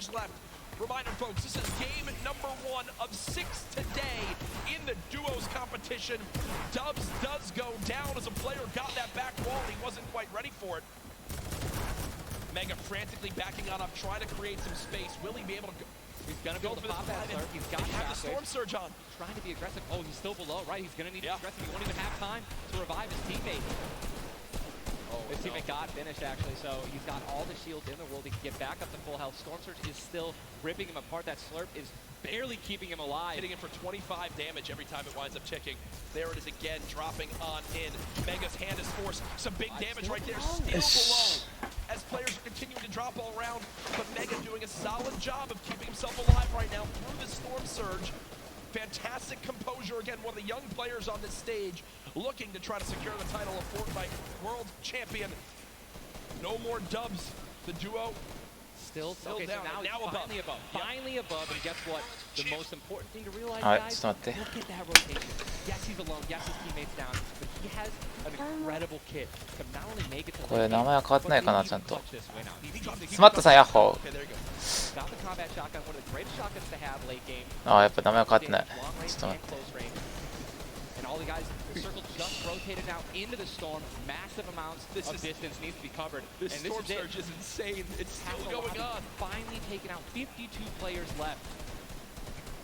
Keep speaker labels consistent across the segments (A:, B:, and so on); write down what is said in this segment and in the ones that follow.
A: players left. Reminder, folks, this is game number 1 of 6 today in the duos competition. Dubs does go down as a player got that back wall. He wasn't quite ready for it. Mega frantically backing on up, trying to create some space. Will he be able to go?
B: He's gonna go to pop that slurp. He's got
A: the storm surge on.
B: Trying to be aggressive. Oh, he's still below, right? He's gonna need to be aggressive. He won't even have time to revive his teammate. His teammate got finished, actually, so he's got all the shields in the world. He can get back up to full health. Storm Surge is still ripping him apart. That slurp is barely keeping him alive.
A: Hitting him for 25 damage every time it winds up ticking. There it is again, dropping on in. Mega's hand is forced. Some big damage right there, still below. As players are continuing to drop all around, but Mega doing a solid job of keeping himself alive right now through the Storm Surge. Fantastic composure again, one of the young players on this stage looking to try to secure the title of Fortnite World Champion. No more dubs. The duo
B: still okay,
A: down.
B: So now
A: above.
B: Finally above, and guess what? The most important thing to realize,
C: Alright,
B: guys,
C: look
B: at that rotation. Yes, he's alone. Yes, his teammate's down, but he has an incredible kit to not only make it to
C: これ名前は変わってないかなちゃんと。
B: this win out.
C: スマットさんヤッホー。
B: Got the combat shotgun, one of the greatest shotguns to have late game.
C: ああやっぱ名前は変わってない。
B: Long
C: ち
B: range
C: ょっと待って。
B: and close range. And all the guys, the circle just rotated now into the storm. Massive amounts of distance needs to be covered.
A: This
B: and
A: storm
B: this
A: surge is insane. It's still going on.
B: Finally taken out. 52 players left.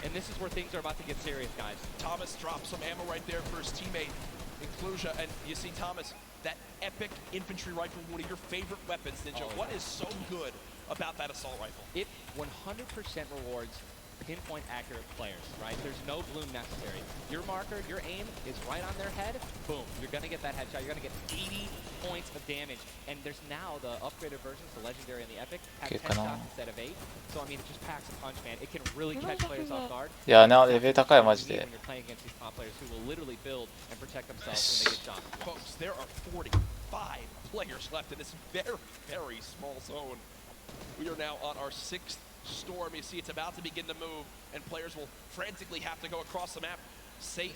B: And this is where things are about to get serious, guys.
A: Thomas drops some ammo right there for his teammate, Inclusia, and you see Thomas, that epic infantry rifle, one of your favorite weapons, Ninja. What is so good about that assault rifle?
B: It 100% rewards pinpoint accurate players, right? There's no bloom necessary. Your marker, your aim is right on their head, boom, you're gonna get that headshot, you're gonna get 80 points of damage, and there's now the upgraded versions, the legendary and the epic, have 10 shots instead of 8, so I mean it just packs a punch, man. It can really catch players off guard.
C: いやなレベル高いマジで。
B: When you're playing against these top players who will literally build and protect themselves when they get shot.
A: Folks, there are 45 players left in this very, very small zone. We are now on our 6th storm. You see it's about to begin to move, and players will frantically have to go across the map. Zayt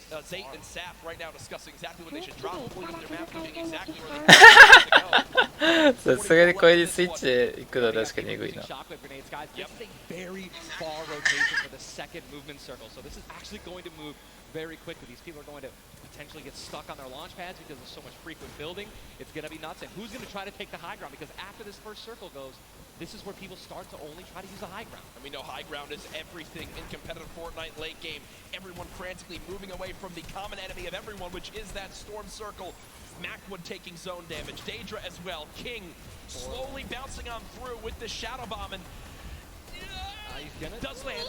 A: and Saf right now discussing exactly what they should drop, pulling up their map, moving exactly where they have to go.
C: さすがにこれにスイッチで行くのは確かにえぐいな。
B: Shockwave grenades, guys. This is a very far rotation for the second movement circle, so this is actually going to move very quickly. These people are going to potentially get stuck on their launch pads because there's so much frequent building. It's going to be nuts. And who's going to try to take the high ground? Because after this first circle goes, this is where people start to only try to use the high ground.
A: And we know high ground is everything in competitive Fortnite late game. Everyone frantically moving away from the common enemy of everyone, which is that storm circle. Macwood taking zone damage. Daedra as well. King slowly bouncing on through with the shadow bomb, and does land.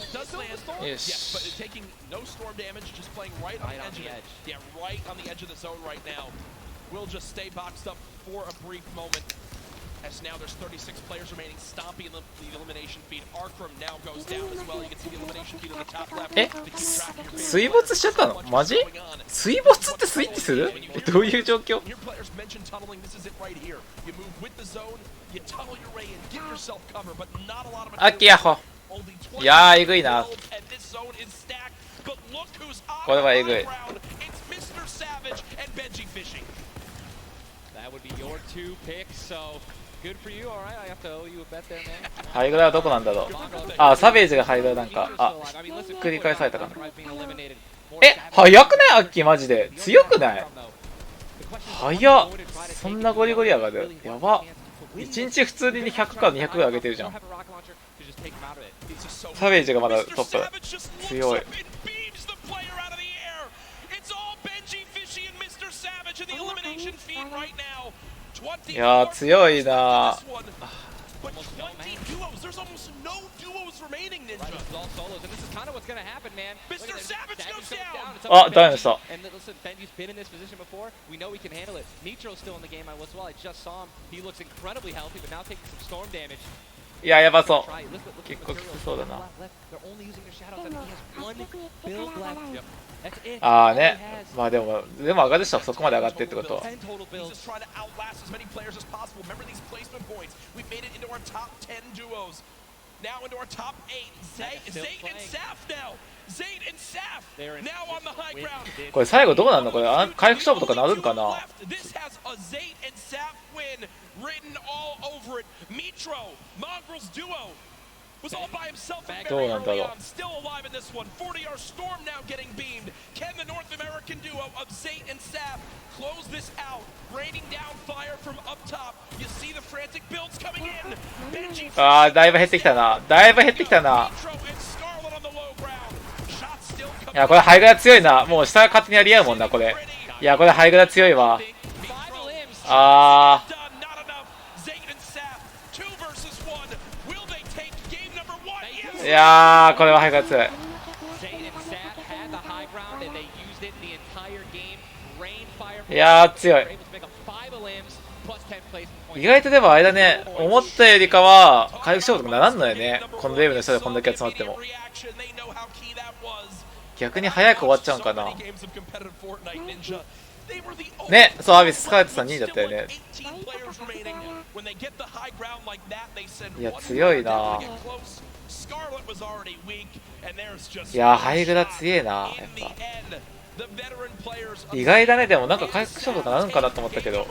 A: Yes, but taking no storm damage, just playing right on the edge. Yeah, right on the edge of the zone right now. We'll just stay boxed up for a brief moment. As now there's 36 players remaining, stomping in the elimination feed. Arkram now goes down as well. You can see the elimination feed on the top left.
C: え水没しちゃったのマジ水没ってスイッチするどういう状況
A: Your players mentioned tunneling. This is it right here. You move with the zone, you tunnel your way in, give yourself cover, but not a lot of
C: あっきやほいやーえぐいなこれはえぐい
A: It's Mr. Savage and Benji Fishing.
B: That would be your 2 picks, so good for you. All right, I have to owe you a bet there, man.
C: ハイグラはどこなんだろうあサベージがハイグラなんかあ繰り返されたかなえ早くないアッキーマジで強くない早っそんなゴリゴリ上がるやば1日普通に100か200ぐらい上げてるじゃんサベージがまだトップ強いいやー強いなあ、ダメでした。いや、やばそう。結構きつそうだな。ああね、まあでも上がる人はそこまで上がってってことは。これ最後どうなるのこれ回復勝負とかなるんかな
A: was all by himself and
C: どう
A: very
C: なんだろ
A: early
C: う。
A: on. Still alive in this one. 40R Storm now getting beamed. Can the North American duo of Zate and Sap close this out? Raining down fire from up top. You see the frantic builds coming in. Benji
C: あー、だいぶ減ってきたな。だいぶ減ってきたな。
A: Nitro and Scarlet on the low ground. Shots still
C: いや、これハイグラ強いな。もう下が勝手にやり合うもんな、これ。いや、これハイグラ強いわ。あー。
A: done, not enough. Zate and Sap, 2 versus 1. Will they take game number 1? Yes.
C: いやー、これはハイグラ強い。
B: Zate and Sap had the high ground and they used it the entire game. Rain fire.
C: いやー、強い。
B: Able to make up 5 elims plus 10 placement points.
C: 意外とでもあれだね、思ったよりかは回復勝負とかならんのよね。このレベルの人でこんだけ集まっても。逆に早く終わっちゃうんかな。ね、そう、アビススカーレットさん2位だったよね。いや、強いな。いや、ハイグラ強えな、やっぱ。意外だね、でもなんか回復勝負とかなるんかなと思ったけど。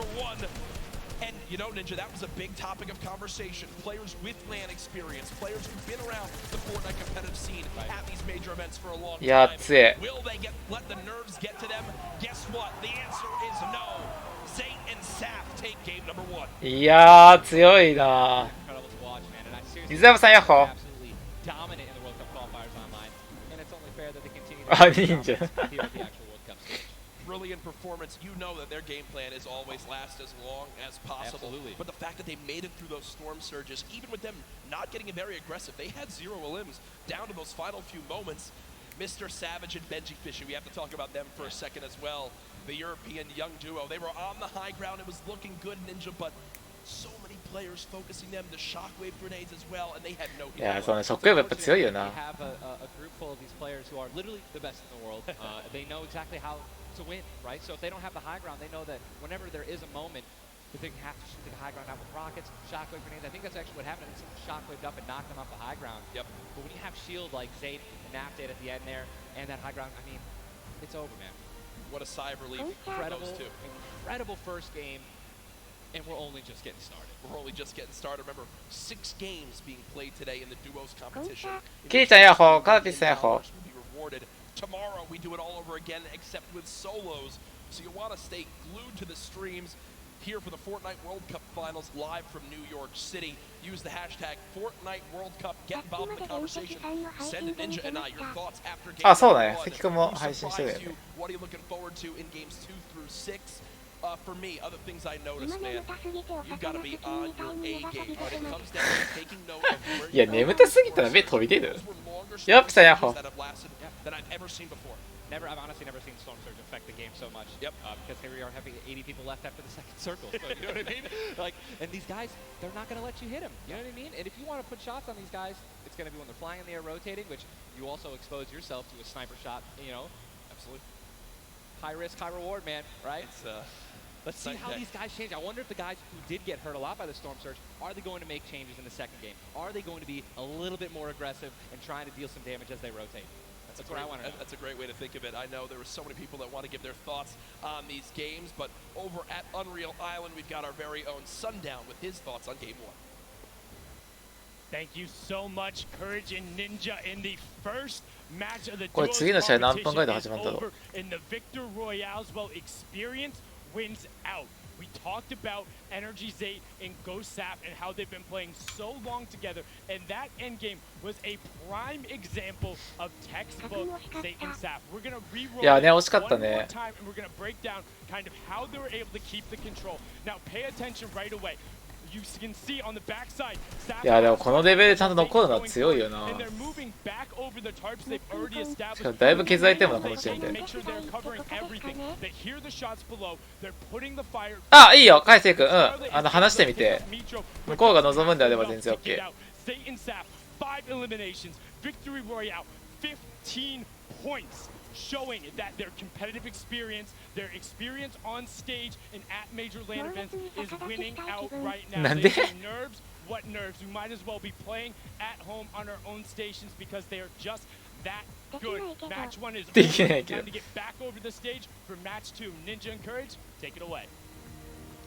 A: You know, Ninja, that was a big topic of conversation. Players with LAN experience, players who've been around the Fortnite competitive scene at these major events for a long time.
C: いや、強い。
A: Will they let the nerves get to them? Guess what? The answer is no. Zate and Sap take game number 1.
C: いやー、強いな。伊沢さん、ヤッホー。あ、忍者。
A: Brilliant performance. You know that their game plan is always last as long as possible.
B: Absolutely.
A: But the fact that they made it through those storm surges, even with them not getting very aggressive, they had 0 elims down to those final few moments. Mr. Savage and Benji Fishy, we have to talk about them for a second as well. The European young duo, they were on the high ground. It was looking good, Ninja, but so many players focusing them, the shockwave grenades as well, and they had no
C: いや、そうね、ショックウェーブやっぱ強いよな。
B: We have a group full of these players who are literally the best in the world. They know exactly how to win, right? So if they don't have the high ground, they know that whenever there is a moment that they have to shoot the high ground out with rockets, shockwave grenades. I think that's actually what happened. I think someone shockwaved up and knocked them off the high ground.
A: Yep.
B: But when you have shield like Zate and Napdate at the end there, and that high ground, I mean, it's over, man.
A: What a sigh of relief.
B: Incredible,
A: Those two.
B: incredible first game, and we're only just getting started.
A: We're only just getting started. Remember, 6 games being played today in the duos competition.
C: キリちゃん、ヤッホー。カーピスさん、ヤッホー。
A: Will be rewarded. Tomorrow we do it all over again, except with solos. So you'll want to stay glued to the streams here for the Fortnite World Cup Finals live from New York City. Use the hashtag Fortnite World Cup. Get involved in the conversation. Send a Ninja and I your thoughts after game
C: あ、そうだね。
A: 1.
C: 関君も
A: Who
C: 配信してるよ
A: surprised
C: ね
A: you? What are you looking forward to in games 2 through 6? For me, other things I noticed, man, you've got to be on your A game. When it comes down to taking note of where
C: いや、眠たすぎたら目飛び出る。 Yep, say Yahoo.
A: that have lasted than I've ever seen before.
B: I've honestly never seen Storm Surge affect the game so much.
A: Yep.
B: Because here we are having 80 people left after the second circle. So you know what I mean? Like, and these guys, they're not going to let you hit them. You know what I mean? And if you want to put shots on these guys, it's going to be when they're flying in the air, rotating, which you also expose yourself to a sniper shot. You know,
A: Absolutely.
B: high risk, high reward, man. Right?
A: It's,
B: Let's see how these guys change. I wonder if the guys who did get hurt a lot by the Storm Surge, are they going to make changes in the second game? Are they going to be a little bit more aggressive and trying to deal some damage as they rotate? That's what I want to know.
A: That's a great way to think of it. I know there were so many people that want to give their thoughts on these games, but over at Unreal Island, we've got our very own Sundown with his thoughts on Game 1.
D: Thank you so much, Courage and Ninja, in the first match of the
C: これ次の試合何分ぐらいで始まったの？
D: over in the Victor Royale's well experience wins out. We talked about Energy Zate and Ghost Sap and how they've been playing so long together, and that endgame was a prime example of textbook Zate and Sap. We're gonna re-roll
C: いやね、
D: it
C: 惜しかった
D: one more
C: ね。
D: time, and we're gonna break down kind of how they were able to keep the control. Now, pay attention right away. You can see on the backside.
C: いや、でもこのレベルでちゃんと残るのは強いよな。
D: And they're moving back over the tarps they've already
C: しか
D: established.
C: もだいぶ削られてるもんな、この時点で。
D: Make sure they're covering everything. They hear the shots below. They're putting the fire.
C: あ、いいよ、海星君。うん。話してみて。向こうが望むんであれば全然 OK。
D: Zate and Sap, 5 eliminations. Victory Royale, 15 points. Showing that their competitive experience, their experience on stage and at major LAN events is winning out right now.
C: なんで？
D: They say nerves, what nerves? We might as well be playing at home on our own stations because they are just that good. Match 1 is over. Time to get back over the stage for match 2. Ninja and Courage, take it away.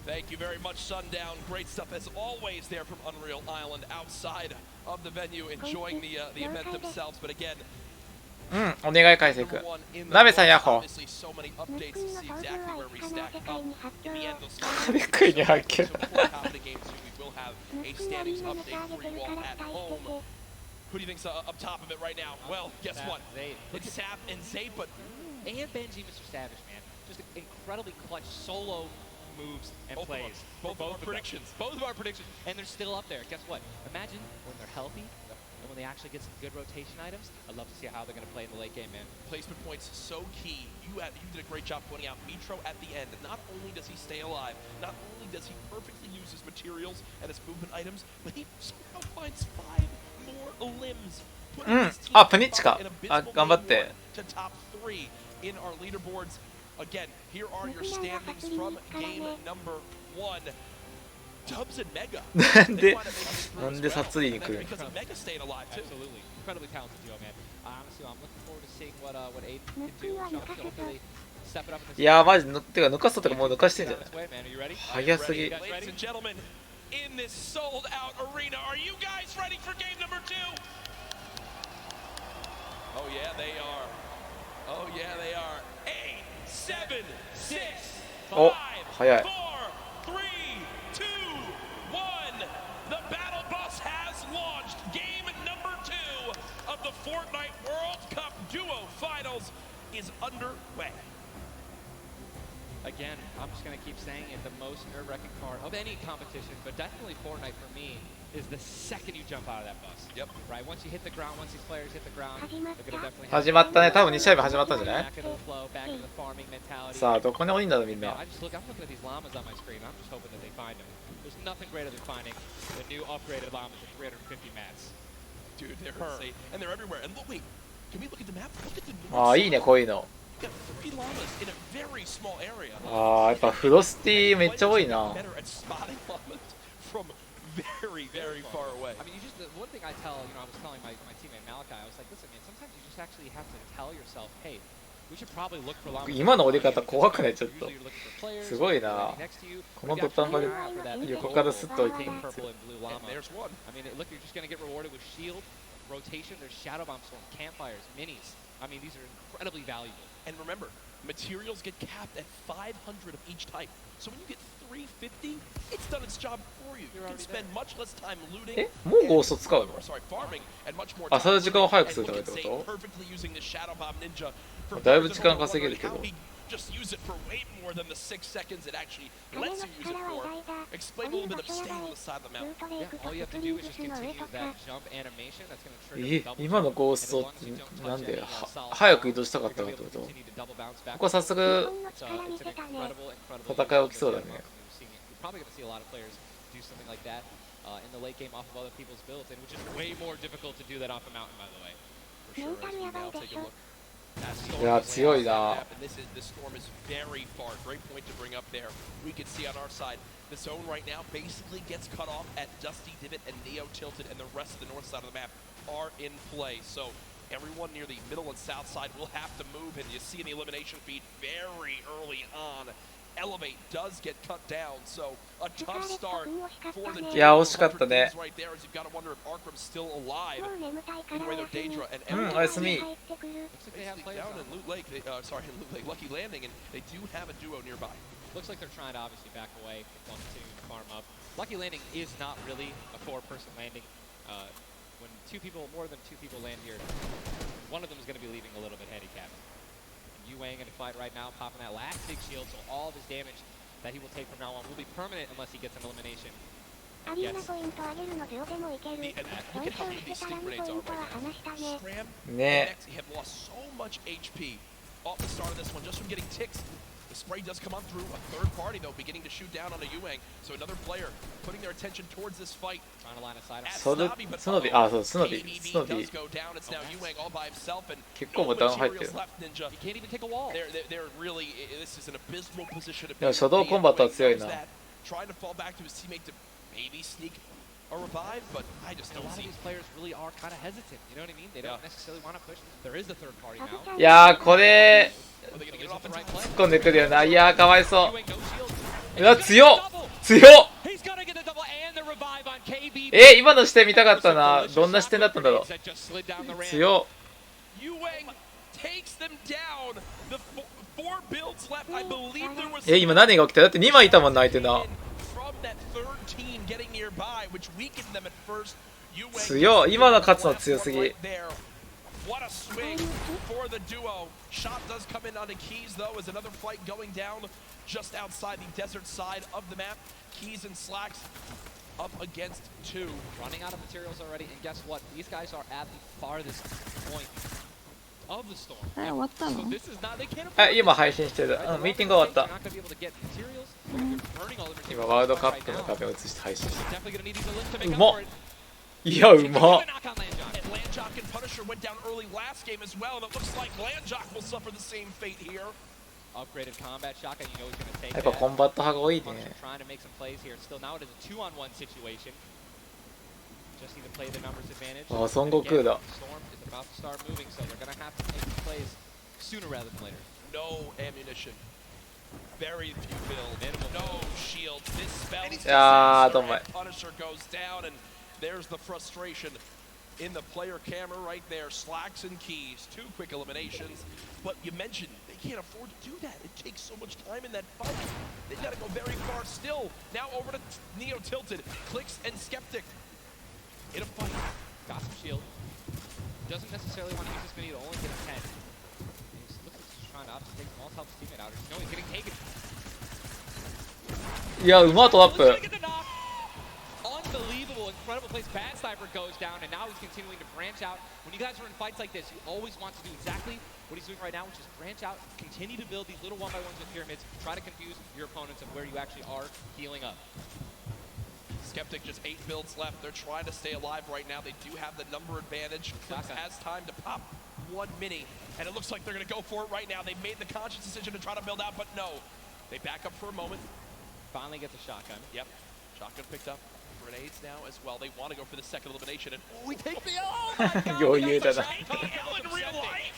A: Thank you very much, Sundown. Great stuff as always there from Unreal Island outside of the venue enjoying the event themselves. But again,
C: うん、お願い解析。
A: number one in the
C: なべさんヤッホー。
A: obviously so many updates to see exactly where we stack up. In the end, those
C: 壁食いに発見。
A: so before top of the game soon, we will have a standings update for you all at home. Who do you think's up top of it right now? Well, guess what? It's Sap and Zay, but
B: And Benji, Mr. Savage, man. Just incredibly clutch solo moves and
A: both
B: plays.
A: Both of our predictions. Both of our predictions.
B: And they're still up there. Guess what? Imagine when they're healthy and when they actually get some good rotation items. I'd love to see how they're going to play in the late game, man.
A: Placement points so key. You did a great job pointing out Mitro at the end. Not only does he stay alive, not only does he perfectly use his materials and his movement items, but he somehow finds 5 more limbs.
C: うん、あ、プニッチか。あ、頑張って。
A: To top 3 in our leaderboards. Again, here are your standings from game number 1. Dubs and Mega.
C: なんで殺意に来る
A: Because of Mega staying alive too.
B: Absolutely. Incredibly talented duo, man. Honestly, I'm looking forward to seeing what Aiden can do. Hopefully step it up in this
C: いやーマジてか抜かすとかもう抜かしてんじゃない
B: way, man. Are you ready?
C: 早すぎ
A: Ladies and gentlemen, in this sold out arena, are you guys ready for game number 2? Oh yeah, they are. Oh yeah, they are. 8, 7, 6,
C: お
A: 5,
C: 早い
A: 4, 3, 2, 1. The battle bus has launched. Game number 2 of the Fortnite World Cup Duo Finals is underway.
B: Again, I'm just going to keep saying it, the most nerve-wracking part of any competition, but definitely Fortnite for me, is the second you jump out of that bus.
A: Yep.
B: Right? Once you hit the ground, once these players hit the ground, they're going to definitely
C: 始まったね。多分2試合目始まったんじゃない
B: back into the flow, back into the farming mentality.
C: さあどこに多いんだろうみん
B: Man,
C: な
B: I'm looking at these llamas on my screen. I'm just hoping that they find them. There's nothing greater than finding the new upgraded llamas at 350 mats.
A: Dude, they're insane. And they're everywhere. And look, wait, can we look at the map? Look at the
C: ああいいねこういうの
A: We've got 3 llamas in a very small area.
C: ああやっぱフロスティめっちゃ多いな
A: Better at spotting llamas from very, very far away.
B: I mean, the one thing I tell, I was telling my teammate Malachi, I was like, listen, man, sometimes you just actually have to tell yourself, hey, we should probably look for llamas.
C: 今の折り方怖くないちょっと
B: Usually you're looking for players,
C: すごいな
B: next to you.
C: この土壇場で 横からスッと置いて
B: Pink, purple, and blue llama.
A: And there's one.
B: I mean, look, you're just going to get rewarded with shield, rotation, there's shadow bomb storm, campfires, minis. I mean, these are incredibly valuable.
A: And remember, materials get capped at 500 of each type. So when you get 350, it's done its job for you. You can spend much less time looting.
C: えもうゴースト使うの
A: Or, sorry, farming and much more
C: あ
A: time
C: それ時間を早くする
A: and
C: ため
A: look
C: って
A: at
C: こ
A: Zay
C: と
A: perfectly using the shadow bomb ninja for
C: だいぶ
A: players
C: 時
A: that
C: 間
A: are
C: 稼げるけ
A: wondering
C: ど
A: how he just use it for way more than the 6 seconds it actually lets you use it for. Explain a little bit of staying on the side of the mountain.
B: Yeah, all you have to do is just continue that jump animation. That's going to trigger the
C: え
B: double
C: 今の
B: jump.
C: ゴースト
B: And
C: っ
B: as long as
C: て
B: you don't touch
C: なんで
B: any,
C: は
B: solid
C: 早く移
B: ground,
C: 動したかった
B: you're
C: か
B: gonna
C: って
B: be
C: こ
B: able to continue to double bounce
C: と
B: back.
C: ここは早速
B: It's an incredible
C: 戦い起きそうだね
B: You're probably going to see a lot of players do something like that in the late game off of other people's builds, and which is way more difficult to do that off a mountain, by the way.
A: For sure, as we now take a look. That storm
C: いや
A: is
C: 強い
A: on
C: な
A: the map, and this storm is very far. Great point to bring up there. We can see on our side, the zone right now basically gets cut off at Dusty Divot and Neo Tilted, and the rest of the north side of the map are in play. So everyone near the middle and south side will have to move, and you see in the elimination feed very early on, Elevate does get cut down. So a tough start for the
C: いや惜しかったね
A: right there, as you've got to wonder if Arkham's still alive. Either way, they're Daedra and
C: うん
A: Emerald
C: おやすみ
B: Looks like they have
A: basically
B: players
A: down
B: on.
A: in Loot Lake. Sorry, in Loot Lake, Lucky Landing, and they do have a duo nearby.
B: Looks like they're trying to obviously back away, want to farm up. Lucky Landing is not really a 4-person landing. When more than two people land here, one of them is going to be leaving a little bit handicapped. Yu Wang in a fight right now, popping that last big shield, so all of his damage that he will take from now on will be permanent unless he gets an elimination.
E: アリーナポイント上げるの秒でもいける。
A: Look
E: 4
A: at how
E: 勝
A: big
E: して
A: these
E: から
A: sleep
E: の
A: grenades
E: ポイ
A: are
E: ントは
A: right
E: 話したね。
A: now. Stram
C: ね
A: and NEXUS have lost so much HP off the start of this one just from getting ticks. The spray does come on through. A third party, though, beginning to shoot down on a Yu Wang. So another player putting their attention towards this fight.
B: Trying to line a side up.
A: At
C: それ
A: Snobby, but
C: スノビ
A: uh-oh,
C: あそうスノビ
A: KBB
C: スノビ
A: does go down. It's now Yu Wang all by himself, and
C: 結構
A: no
C: ボタン入ってる
A: materials left, Ninja.
B: He can't even take a wall.
A: They're really. This is an abysmal position to be
C: でも
A: in.
C: 初動コンバットは強いな
A: Trying to fall back to his teammate to maybe sneak a revive, but I just
B: And a
A: don't
B: lot of
A: see.
B: these players really are kind of hesitant. You know what I mean? They don't necessarily want to push. There is the third party now.
C: いやーこれ
A: Are they gonna get it
B: Is it
A: off
B: the
A: in
B: right
A: time?
B: play?
C: 突っ込んでくるよないやーかわいそ
B: Yu Wang no shield.
C: ううわ強っ
B: Double.
C: 強っ
B: He's gonna get the double and the revive on KBB.
C: 今の視点見たかったな。どんな視点だったんだろう。強っ。今何が起きた？だって2枚いたもんな、相手な。強っ。今の勝つの強すぎ。
A: What a swing for the duo. Shot does come in onto Keys, though, as another fight going down just outside the desert side of the map. Keys and Slacks up against 2.
B: Running out of materials already, and guess what? These guys are at the farthest point of the storm.
E: 終わったの？
B: So this is not, they can't afford
C: 今配信してる。ミーティング終わった。
B: You're not going to be able to get materials, but you're burning all the materials.
C: 今ワールドカップの画面を映して配信してる。
B: Definitely going to need these elims to make
C: う
B: up
C: まっ。
B: for it.
C: いや、うまっ。
A: And Landjock and Punisher went down early last game as well, and it looks like Landjock will suffer the same fate here.
B: Upgraded combat shotgun, you know he's going to take
C: やっぱ
B: that.
C: コンバット派が多いね。
B: Punisher trying to make some plays here. Still, now it is a 2-on-1 situation. Just need to play the numbers advantage.
C: あ、孫悟空だ。
B: Storm is about to start moving, so they're going to have to make some plays sooner rather than later.
A: No ammunition. Very few builds. No shield. This spell.
C: Yeah, don't mind.
A: Punisher goes down, and there's the frustration in the player camera right there. Slacks and Keys. 2 quick eliminations. But you mentioned they can't afford to do that. It takes so much time in that fight. They got to go very far still. Now over to Neo Tilted. Clicks and Skeptic. In a fight.
B: Got some shield. Doesn't necessarily want to use this mini to only get a 10. He's trying to take small help his teammate out. No, he's getting taken.
C: いや、うまっトラップ。
B: Unbelievable, incredible plays. Bad Sniper goes down, and now he's continuing to branch out. When you guys are in fights like this, you always want to do exactly what he's doing right now, which is branch out, continue to build these little 1x1s with pyramids, try to confuse your opponents of where you actually are healing up.
A: Skeptic just 8 builds left. They're trying to stay alive right now. They do have the number advantage. Clicks has time to pop 1 mini, and it looks like they're going to go for it right now. They made the conscious decision to try to build out, but no. They back up for a moment.
B: Finally gets a shotgun.
A: Yep. Shotgun picked up. Grenades now as well. They want to go for the second elimination, and we take the L. Oh my God!
C: 余裕だな。
A: Take the L in real life?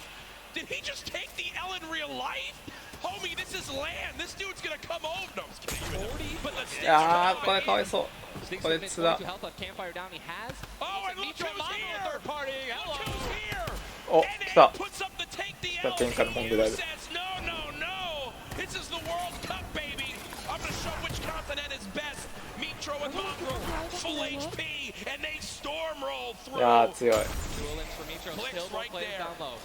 A: Did he just take the L in real life? Homie, this is land. This dude's gonna come over. No, I'm just kidding. 40, but the
C: いやー、これかわいそう。
B: Stinks
C: これ
B: with
C: つら。
B: health left. Campfire down. He has.
A: Oh, and look who's here!
B: Third party.
A: Look who's here!
C: お、来た。
A: Puts up the take the
C: 来た
A: L.
C: 天下のモングラル。
A: Says no, no, no. This is the World Cup, baby. I'm gonna show which continent is best. Mitro and Mongrel, full HP, and they storm roll through.
C: いやー、強い。
B: Duel ins for Mitro.
A: Clicks
B: Still no
A: right
B: plays
A: there.
B: down low.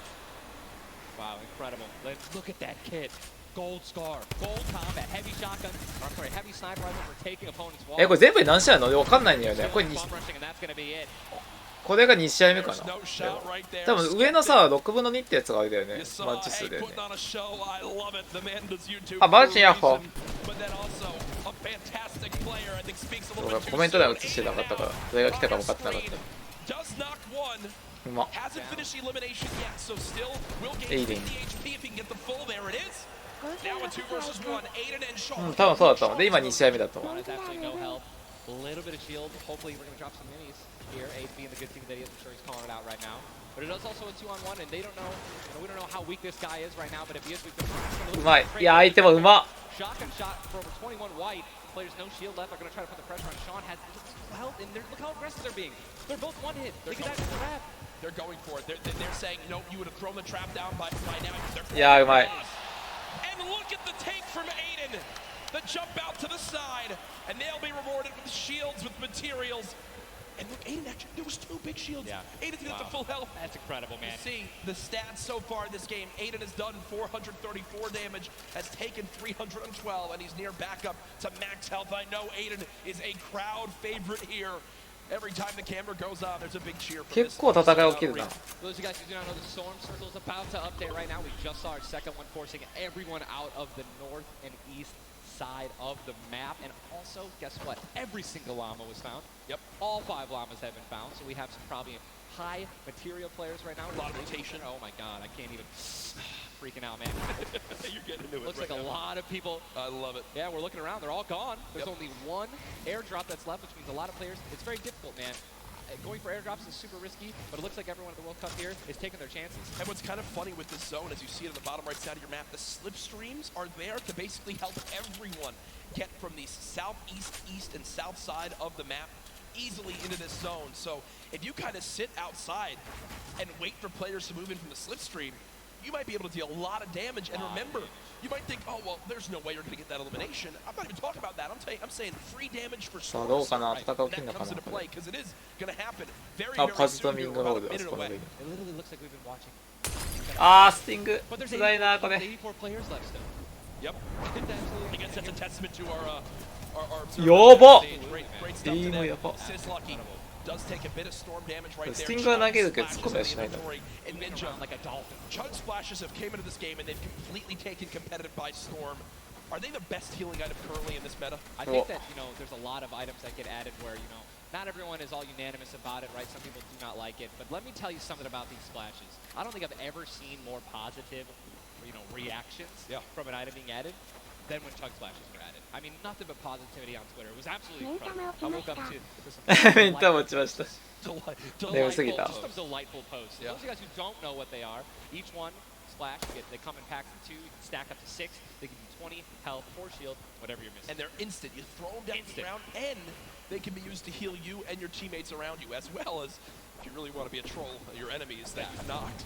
B: Wow, incredible. Let's look at that kit. Gold scar, gold combat, heavy shotgun, or I'm sorry, heavy sniper rifle for taking opponents' wall.
C: これ全部で何試合なの？わかんないんだよね。これ
B: Bomb rushing, and that's gonna be it.
C: これが2試合目かな。
A: There's no shot right there.
C: 多分上のさ、6分の2ってやつがあれだよね。
A: You
C: マ
A: saw
C: ッチ数
A: Hank
C: だよね。
A: putting on a show. I love it. The man does YouTube
C: あ、マジやっ
A: for a
C: ほ。
A: reason. But then also a fantastic player. I think speaks a little
C: 俺
A: bit too
C: コメント欄
A: soon.
C: 映してなかったから、それが来たか分かってなかっ
A: Does knock one.
C: た。うまっ。
A: Hasn't finished elimination yet, so still will gain 50
C: Aiden.
A: HP if he can get the full. There it is. Now a 2 versus 1. Aiden and Shaw.
C: うん、多分そうだったもん。で、今2試合目だったもん。
B: Shawn has absolutely no help. A little bit of shield. Hopefully we're gonna drop some minis here. Aid being the good team that he is. I'm sure he's calling it out right now. But it is also a 2-on-1, and they don't know. We don't know how weak this guy is right now. But if he is, we've been.
C: うまい。いや、相手もうまっ。
B: Shotgun shot for over 21 white. Players no shield left. They're gonna try to put the pressure on. Shawn has health, and look how aggressive they're being. They're both one hit. They can actually grab.
A: They're going for it. They're saying, no, you would have thrown the trap down by now. They're
C: いやー、うまい。
A: And look at the take from Aiden. The jump out to the side. And they'll be rewarded with shields, with materials. And look, Aiden actually, there was 2 big shields.
B: Yeah.
A: Aiden's got the full health.
B: That's incredible, man.
A: See the stats so far in this game. Aiden has done 434 damage, has taken 312, and he's near backup to max health. I know Aiden is a crowd favorite here. Every time the camera goes on, there's a big cheer for
C: 結
A: this.
C: 構戦い起きるな。
B: For those of you guys who do not know, the storm circle is about to update right now. We just saw our second one forcing everyone out of the north and east side of the map. And also, guess what? Every single llama was found.
A: Yep.
B: All 5 llamas have been found. So we have some probably high material players right now.
A: A lot of rotation.
B: Oh my god, I can't even. Freaking out, man.
A: You're getting into it.
B: Looks
A: right
B: like a
A: now.
B: lot of people.
A: I love it.
B: Yeah, we're looking around. They're all gone. There's
A: Yep.
B: only 1 airdrop that's left, which means a lot of players. It's very difficult, man. Going for airdrops is super risky, but it looks like everyone at the World Cup here is taking their chances.
A: And what's kind of funny with this zone, as you see it on the bottom right side of your map, the slipstreams are there to basically help everyone get from the southeast, east, and south side of the map easily into this zone. So if you kind of sit outside and wait for players to move in from the slipstream, you might be able to deal a lot of damage. And remember, you might think, oh, well, there's no way you're going to get that elimination. I'm not even talking about that. I'm saying free damage for storms.
C: どうかな、
A: Right?
C: 戦い起きんの
A: That
C: か
A: comes
C: な
A: into
C: これ。
A: play because it is going to happen very,
C: あ、
A: very
C: パズと
A: soon
C: ミ
A: here.
C: ン
A: We're
C: グロー
A: about
C: ド
A: a
C: あそ
A: minute
C: この
A: away.
C: 上に。
B: It literally looks like we've been watching.
C: あー、スティング
B: But there's
C: 辛いなこれ。
B: 84 players left still.
A: Yep. I guess that's a testament to our
C: Yaba!
A: Great stuff
C: Team
A: today.
C: Yaba.
A: Sislaki does take a bit of storm damage right there.
C: スティングは投げるけど突っ込みはしないんだ。
A: And Ninja, like a dolphin. Chug splashes have came into this game and they've completely taken competitive by storm. Are they the best healing item currently in this meta?
B: I think that, there's a lot of items that get added where, not everyone is all unanimous about it, right? Some people do not like it. But let me tell you something about these splashes. I don't think I've ever seen more positive, reactions from an item being added than when chug splashes were added. I mean, nothing but positivity on Twitter. It was absolutely incredible. I woke up to some
C: メンタ持ちました。
B: delightful,
C: Sige ta.
B: just some delightful posts.
A: Yeah.
B: Those of you guys who don't know what they are, each one splash, they come in packs of 2, you can stack up to 6, they give you 20 health, 4 shield, whatever you're missing.
A: And they're instant. You throw them down to the ground and they can be used to heal you and your teammates around you, as well as if you really want to be a troll, your enemies that you knocked.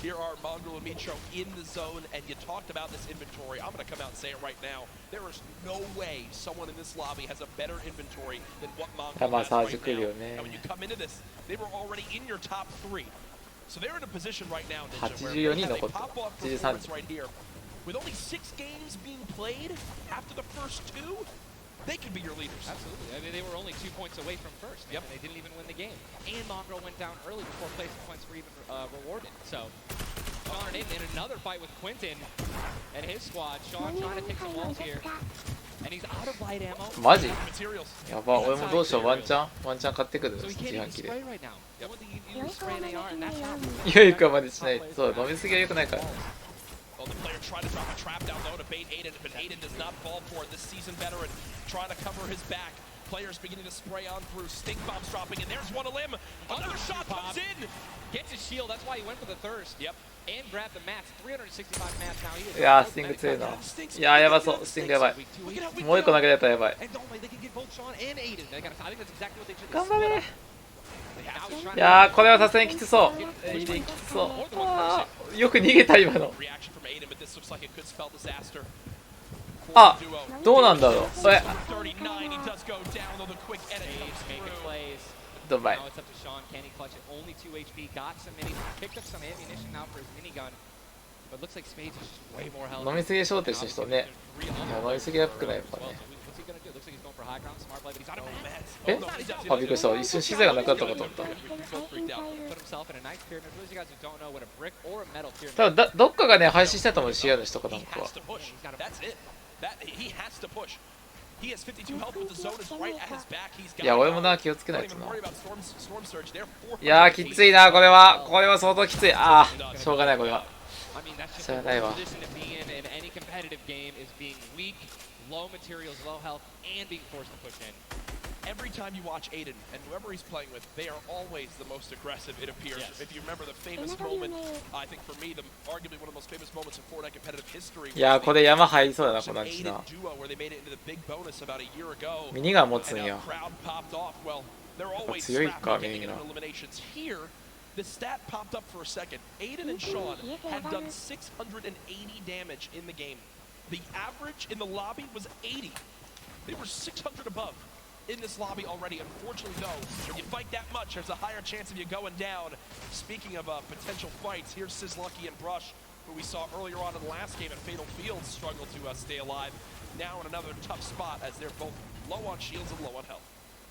A: Here are Mongrel and Micho in the zone, and you talked about this inventory. I'm going to come out and say it right now. There is no way someone in this lobby has a better inventory than what Mongrel has right now. And when you come into this, they were already in your top 3. So they're in a position right now, Ninja, where they have a pop-off performance right here. With only 6 games being played after the first 2, they could be your leaders.
B: Absolutely. I mean, they were only 2 points away from first. Yep. They didn't even win the game. And Mongrel went down early before placement points were even rewarded. So, Sean and Aiden in another fight with Quentin and his squad. Sean trying to take some walls here. And he's out of light ammo.
C: マジ
A: Materials.
C: やば、俺もどうしよう、ワンチャン買ってくる
B: So
C: の
B: he
C: 自
B: can't
C: 販
B: even
C: 機で。
B: spray right now. The only thing you can do is spray an AR, and that's not
C: 良いかまでしない。そう、飲みすぎは良くないから。
A: Well, the player tried to drop a trap down low to bait Aiden, but Aiden does not fall for it. This seasoned veteran trying to cover his back. Players beginning to spray on through. Stink bombs dropping, and there's one a limb. Another shot comes in.
B: Gets his shield. That's why he went for the thirst.
A: Yep.
B: And grabbed the mats. 365 mats now. He is
C: いやー、スティング強いな。いやー、やばそう、スティングやばい。もう一個投げられたらやばい。
B: And don't they can get both Sean and Aiden. I think that's exactly what they should
C: 頑張れ。
B: do.
C: いやー、これはさすがにきつそう。きつそう。あー、よく逃げた今の。
A: Reaction from Aiden, but this looks like it could spell disaster.
C: あ、どうなんだろう。それ、
A: 39, he does go down, though the quick edit comes
B: Making
A: through.
B: plays.
C: どんまい。
B: Now it's up to Sean. Can he clutch it? Only 2 HP. Got some minis. Picked up some ammunition now for his minigun. But looks like Spades is just way more health.
C: 飲みすぎ焦点した人ね。いや、飲みすぎは良くないやっぱね。
B: What's he gonna do? Looks like he's going for high ground. Smart play, but he's out of mats.
C: えあ、びっくりした。一瞬資材がなかったかと思った。
B: Put himself in a nice pyramid. For those of you guys who don't know what a brick or a metal pyramid.
C: 多分どっかがね、配信してたと思う、シアの人かなん
A: He
C: かは
A: has。to push. That's it. He has to push. He has 52 health, but the zone is right at his back. He's got
C: いや、俺もな、気をつけない
A: Don't
C: と
A: even
C: な。
A: worry about storm surge. They're
C: いやー、きついな、これは。これは相当きつい。あー、しょうがない、これは。
B: I mean, that's just
C: So
B: a
C: they were.
B: position to be in any competitive game is being weak, low materials, low health, and being forced to push in.
A: Every time you watch Aiden and whoever he's playing with, they are always the most aggressive, it appears.
B: Yes.
A: If you remember the famous moment, I think for me, arguably one of the most famous moments in Fortnite competitive history.
C: いやー、これ山入りそうだな、こ
A: Some
C: の話
A: Aiden
C: な。
A: duo where they made it into the big bonus about a year ago.
C: ミニガン持つ
A: And
C: ん
A: now
C: や。
A: crowd popped off. Well, they're always
C: 強い
A: scrappy
C: か、
A: getting
C: ミニ
A: into
C: ガン。
A: eliminations. Here, the stat popped up for a second. Aiden and Sean had done 680 damage in the game. The average in the lobby was 80. They were 600 above in this lobby already. Unfortunately, though, when you fight that much, there's a higher chance of you going down. Speaking of potential fights, here's Sislaki and Brush, who we saw earlier on in the last game at Fatal Fields struggle to stay alive. Now in another tough spot as they're both low on shields and low on health.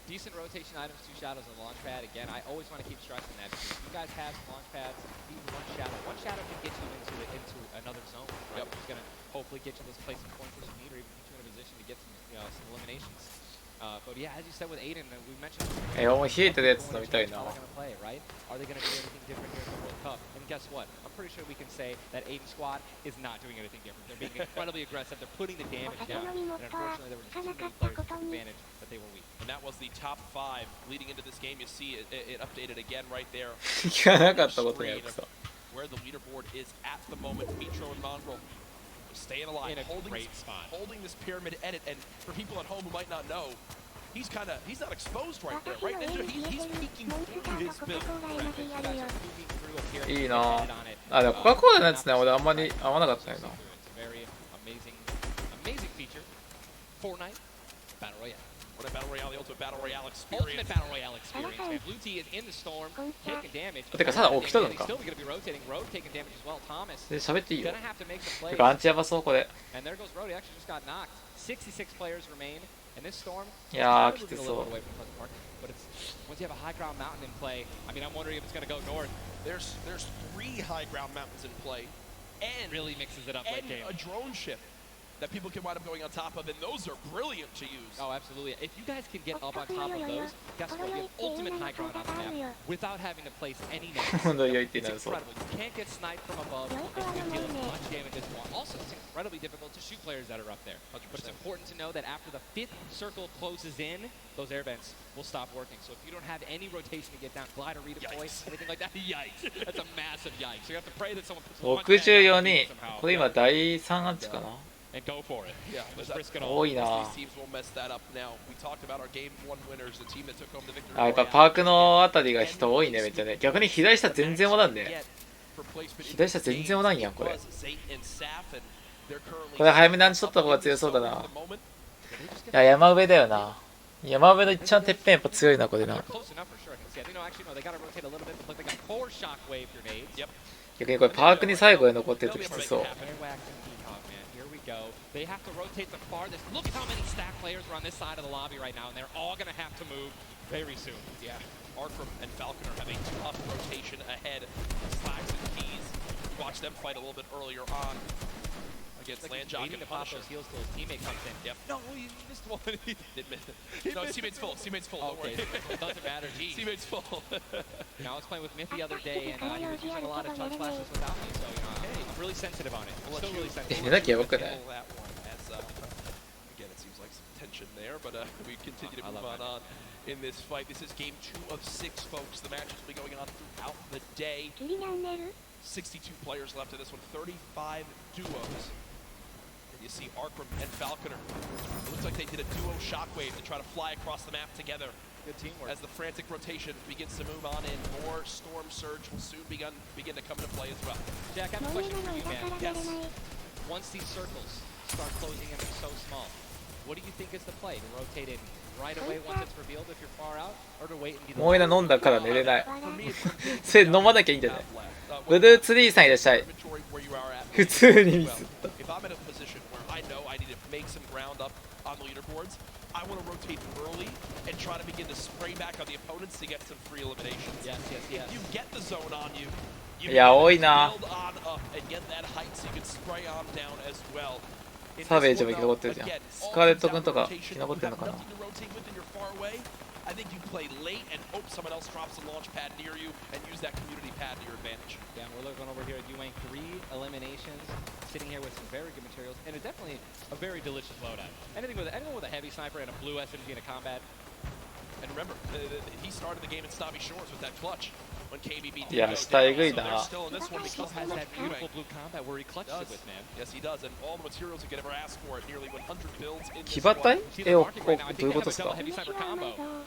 B: Decent rotation items, 2 shadows and launch pad. Again, I always want to keep stressing that because you guys have some launch pads, even 1 shadow. 1 shadow can get you into another zone, right? Which is going to hopefully get you those placement points that you need, or even put you in a position to get some eliminations. But yeah, as you said with Aiden, we mentioned.
C: もう冷えてるやつ飲みたいな。
B: How they're going to play, right? Are they going to do anything different here in the World Cup? And guess what? I'm pretty sure we can say that Aiden's squad is not doing anything different. They're being incredibly aggressive. They're putting the damage down. And unfortunately, there were just too many players to take advantage that they were weak.
A: And that was the top 5 leading into this game. You see it updated again right there.
C: 聞かなかったことによくさ。
A: Where the leaderboard is at the moment. Mitro and Mongrel staying alive,
B: In a
A: holding
B: great spot.
A: Holding this pyramid edit. And for people at home who might not know, he's not exposed right there, right, Ninja? He's peeking through his build.
C: いいなあ。でもコカ・コーラのやつね、俺あんまり合わなかったよな。
B: Fortnite Battle Royale.
A: What a Battle Royale, the ultimate Battle Royale
B: Ultimate
A: experience.
B: Battle Royale experience, man. Blue T is in the storm, taking damage.
C: てか、ただ起きとるのか。
B: Still going to be rotating. Road taking damage as well. Thomas
C: で、喋っていいよ。
B: gonna have to make some
C: て
B: plays.
C: か、アンチやばそう、これ。
B: And there goes Road. He actually just got knocked. 66 players remain in this storm.
C: いやー、
B: It's
C: き
B: a
C: つ
B: little
C: そう
B: bit。away from Pleasant Park, but it's once you have a high ground mountain in play. I mean, I'm wondering if it's going to go north.
A: There's 3 high ground mountains in play, and
B: Really mixes it up late game.
A: a drone ship that people can wind up going on top of, and those are brilliant to use.
B: Oh, absolutely. If you guys can get up on top of those, guess what? You have ultimate high ground on the map without having to place any nets.
C: ほんと良いって
B: It's
C: なるそう。
B: incredible. You can't get sniped from above. You can deal much damage as well. Also, it's incredibly difficult to shoot players that are up there. But it's important to know that after the 5th circle closes in, those air vents will stop working. So if you don't have any rotation to get down, glider redeploy, anything like that, yikes. That's a massive yikes. So you have to pray that someone puts one back
C: 64
B: down
C: に、
B: somehow.
C: これ今第3アンチかな。
B: And go for it.
A: Yeah,
B: Let's risk it all.
C: 多いな。
A: these teams will mess that up now. We talked about our game 1 winners, the team that took home the victory.
C: あ、やっぱパークのあたりが人多いね、めっちゃね。逆に左下全然おらんね。左下全然おらんやん、これ。これ早めにアンチ取った方が強そうだな。いや、山上だよな。山上の一番てっぺんやっぱ強いな、これな。
B: Close enough for sure. I can see. No, actually, no. They got to rotate a little bit. But they got 4 shockwave grenades. Yep.
C: 逆にこれパークに最後へ残ってるときつそう。
B: Airwax and Peacock, man. Here we go. They have to rotate the farthest. Look at how many stack players are on this side of the lobby right now, and they're all going to have to move very soon.
A: Yeah, Arkham and Falconer have a tough rotation ahead. Slides and keys. Watch them fight a little bit earlier on against Landjock
B: Waiting
A: and
B: to pop
A: Punisher.
B: those heals till his teammate comes in.
A: Yep.
B: No, he missed one. He
A: Did miss it. No, his teammate's full. Teammate's full. Don't
B: Okay,
A: worry.
B: it doesn't matter. Geez.
A: Teammate's full.
B: You know, I was playing with Myth the other day, and he was using a lot of chug splashes without me, so, you know, hey, I'm really sensitive on it. I'm still really
C: え、
B: sensitive.
C: 寝なきゃやばくない？
A: Handle that one as, again, it seems like some tension there, but we continue to
B: I
A: move
B: love
A: on in this fight. This is game 2 of 6, folks. The matches will be going on throughout the day.
E: チリナンネル
A: 62 players left in this one, 35 duos. And you see Arkham and Falconer. It looks like they did a duo shockwave to try to fly across the map together.
B: Good teamwork.
A: As the frantic rotation begins to move on in, more Storm Surge will soon begin to come into play as well.
B: Jack, I have a
E: ノリ
B: question
E: な
B: for
E: の
B: you,
E: だか
B: man.
E: ら出れない
B: Once these circles start closing in so small, what do you think is the play? To rotate in right away once it's revealed if you're far out, or to wait and be the
C: もう飲んだから寝れない。
A: For me, it's
C: それ飲まなきゃいいんじゃない？
A: left.
C: ブルーツリーさんいらっしゃい。
A: Inventory where you are at.
C: 普通にミス
A: Well, if I'm in a position where I know I need to make some ground up on the leaderboards, I want to rotate early and try to begin to spray back on the opponents to get some free eliminations.
B: Yes, yes, yes.
A: If you get the zone on you, you
C: いや、多い
A: can
C: な。
A: build on up and get that height so you can spray on down as well. In
C: サベー
A: this
C: ジも
A: one,
C: 生き残ってるじゃん。
A: again,
C: スカーレット
A: all
C: 君とか
A: rotation,
C: 生き残ってるのかな。
A: you have nothing to rotate with and you're far away. I think you play late and hope someone else drops a launch pad near you and use that community pad to your advantage.
B: Yeah, we're looking over here at Ewing. 3 eliminations, sitting here with some very good materials, and it's definitely a very delicious loadout. Anyone with a heavy sniper and a blue SMG in a combat.
A: And remember, he started the game in Snobby Shores with that clutch when KBB did
C: いや、
A: go
C: 下
A: down.
C: えぐい
A: So
C: な。
A: they're still in this one
B: Still
A: because
B: has
A: of
B: that
A: the
B: beautiful blue combat where he clutched it with, man.
A: Yes, he does, and all the materials you could ever ask for at nearly 100 builds in
C: 騎
A: this
C: 馬
A: one.
C: 隊
B: See
C: え、
B: the
C: お、
B: marking
C: こ
B: right now. I
C: どういう
B: think
C: こ
B: they
C: と
B: have
C: です
B: a
C: か？
B: double heavy
E: 話
B: sniper
E: は甘い
B: combo.
E: ぞ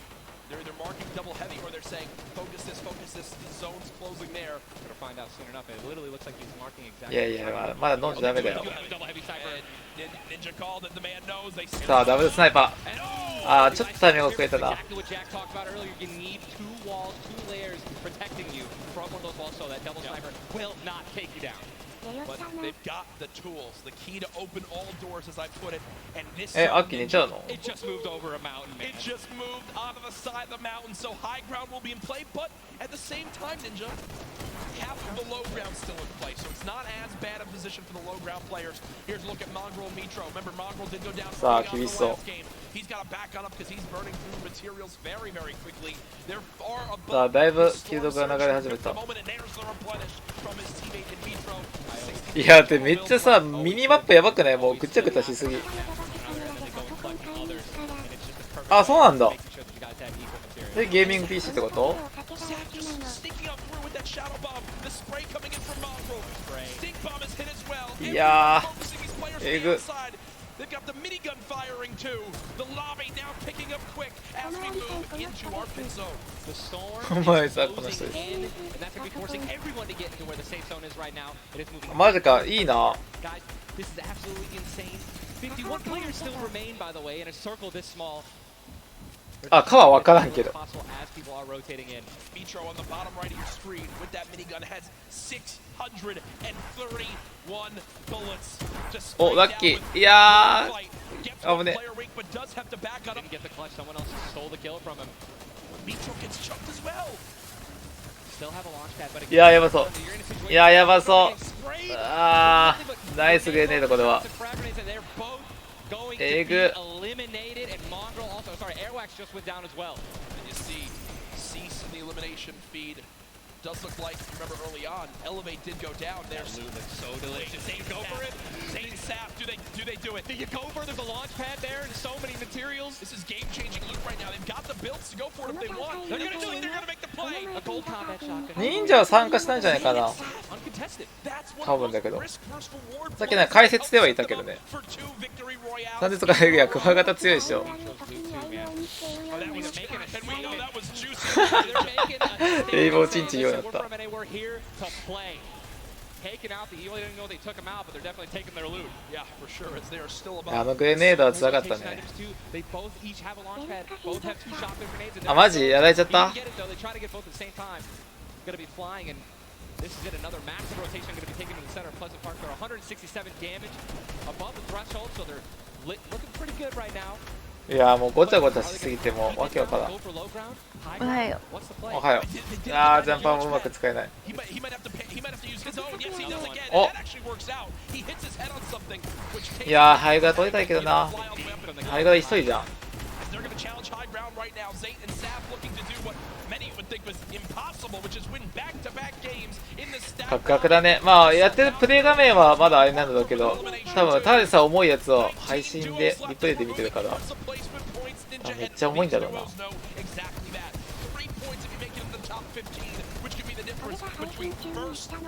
A: They're either marking double heavy or they're saying, focus this, the zone's closing there.
B: We're gonna find out soon enough. It literally looks like he's marking
C: い
B: exactly.
C: やいや、まだ飲んじゃダメだよ。
B: Double heavy sniper.
A: And Ninja called it, the man knows. They
C: さあ、ダブルスナイパー。
A: And oh!
C: あー、ちょっとタイミング遅れたな。
B: Exactly what Jack talked about earlier. You need 2 walls, 2 layers protecting you from one of those walls so that double sniper will not take you down.
E: やよっ
A: But
E: たな
A: they've got the tools, the key to open all doors, as I put it. And this
C: え、
A: zone,
C: アッキー寝ちゃうの？
B: It just moved over a mountain, man.
A: it just moved onto the side of the mountain, so high ground will be in play. But at the same time, Ninja, half of the low ground still in play, so it's not as bad a position for the low ground players. Here's a look at Mongrel and Mitro. Remember, Mongrel did go down
C: Sa,
A: early on in the
C: Kibiso.
A: last game. He's got to back on up because he's burning through materials very, very quickly. They're far
C: さあ、
A: above
C: だいぶ
A: the
C: キルド
A: storm
C: が流れ
A: surge
C: 始め
A: at
C: た
A: the。moment, and there's the replenish from his teammate in Mitro.
C: いや、でめっちゃさ、ミニマップやばくない？もうぐちゃぐちゃしすぎ。 あ、そうなんだ。
B: Making sure that you guys have equal material.
C: で、ゲーミング PC ってこと？
E: 酒がないの
A: Sneaking up through with that shadow bomb. The spray coming in from Mongrel. Stink bomb is hit as well.
C: いやー、
A: Focusing these players
C: え
A: on the
C: ぐ。
A: outside. They've got the minigun firing too. The lobby now picking up quick as we move into our pit zone.
B: The storm
C: お前さこの
B: is
C: 人
B: closing in, and that's going to be forcing everyone to get into where the safe zone is right now. It is moving.
C: マジかいいな
B: Guys, this is absolutely insane. 51 players still remain, by the way, in a circle this small.
C: あかは分からんけど
B: Possible as people are rotating in.
A: Mitro on the bottom right of your screen with that minigun has 631 bullets. Just
C: おラッキーいやー危ね
A: but does have to back up.
B: Didn't get the clutch. Someone else stole the kill from him.
A: Mitro gets chucked as well.
B: Still have a launch pad, but
C: いややばそういややばそうあーナイスグレネードこれは
B: going
C: Eh,
B: to be
C: good.
B: eliminated, and Mongrel also, sorry, Airwax just went down as well.
A: And you see Cease in the elimination feed. Does look like, remember early on, Elevate did go down there.
B: That loot looks so delicious.
A: Zane go for it. Zane and Sap, do they do it?
B: Do you go for it? There's a launch pad there and so many materials.
A: This is game-changing loot right now. They've got the builds to go for it if they want. They're gonna do it. They're gonna make the play.
B: A gold combat shotgun.
C: 忍者は参加したんじゃないかな
B: Uncontested.
A: That's one
C: 多
A: of
C: 分だ
A: those
C: けど
A: risk versus reward
C: さっきなんか解説では言ったけどね
A: for two victory royales.
C: なんでとかいやクワガタ強いでしょ
A: Oh, that was making a and we know that was juicy.
B: They're making a statement.
C: レイボーチンチ言うようになった
B: We're from NA, we're here to play. Taking out the Evil, they didn't know they took him out, but they're definitely taking their loot.
A: Yeah, for sure. As they are still
C: あ
A: above.
C: のグレネードは辛かったね
B: They both each have a launch pad, both have two shotgun grenades. and
C: あマジやられちゃっ
B: They
C: た
B: can get it though. They try to get both at the same time. Gonna be flying, and this is it. Another massive rotation gonna be taken to the center of Pleasant Park. They're 167 damage above the threshold, so they're looking pretty good right now.
C: いやもうごちゃごちゃしすぎてもうわけわからん
B: Go for low ground. High
E: おはよ
B: ground. What's the play?
C: おはようあージャンパーもうまく使えない
A: He might have to pay, he might have to use his own. Yes, he does again.
C: Oh.
A: And that actually works out. He hits his head on something, which takes
C: いやーハイガー取りたいけどな
A: fly on weapon.
C: ハイガー急いじゃん
A: They're going to challenge high ground right now. Zayt and Sap looking to do what many would think was impossible, which is win back-to-back games in the stack.
C: カクカクだねまあやってるプレイ画面はまだあれなんだけど多分ただでさ重いやつを配信でリプレイで見てるからめっちゃ重いんだろうな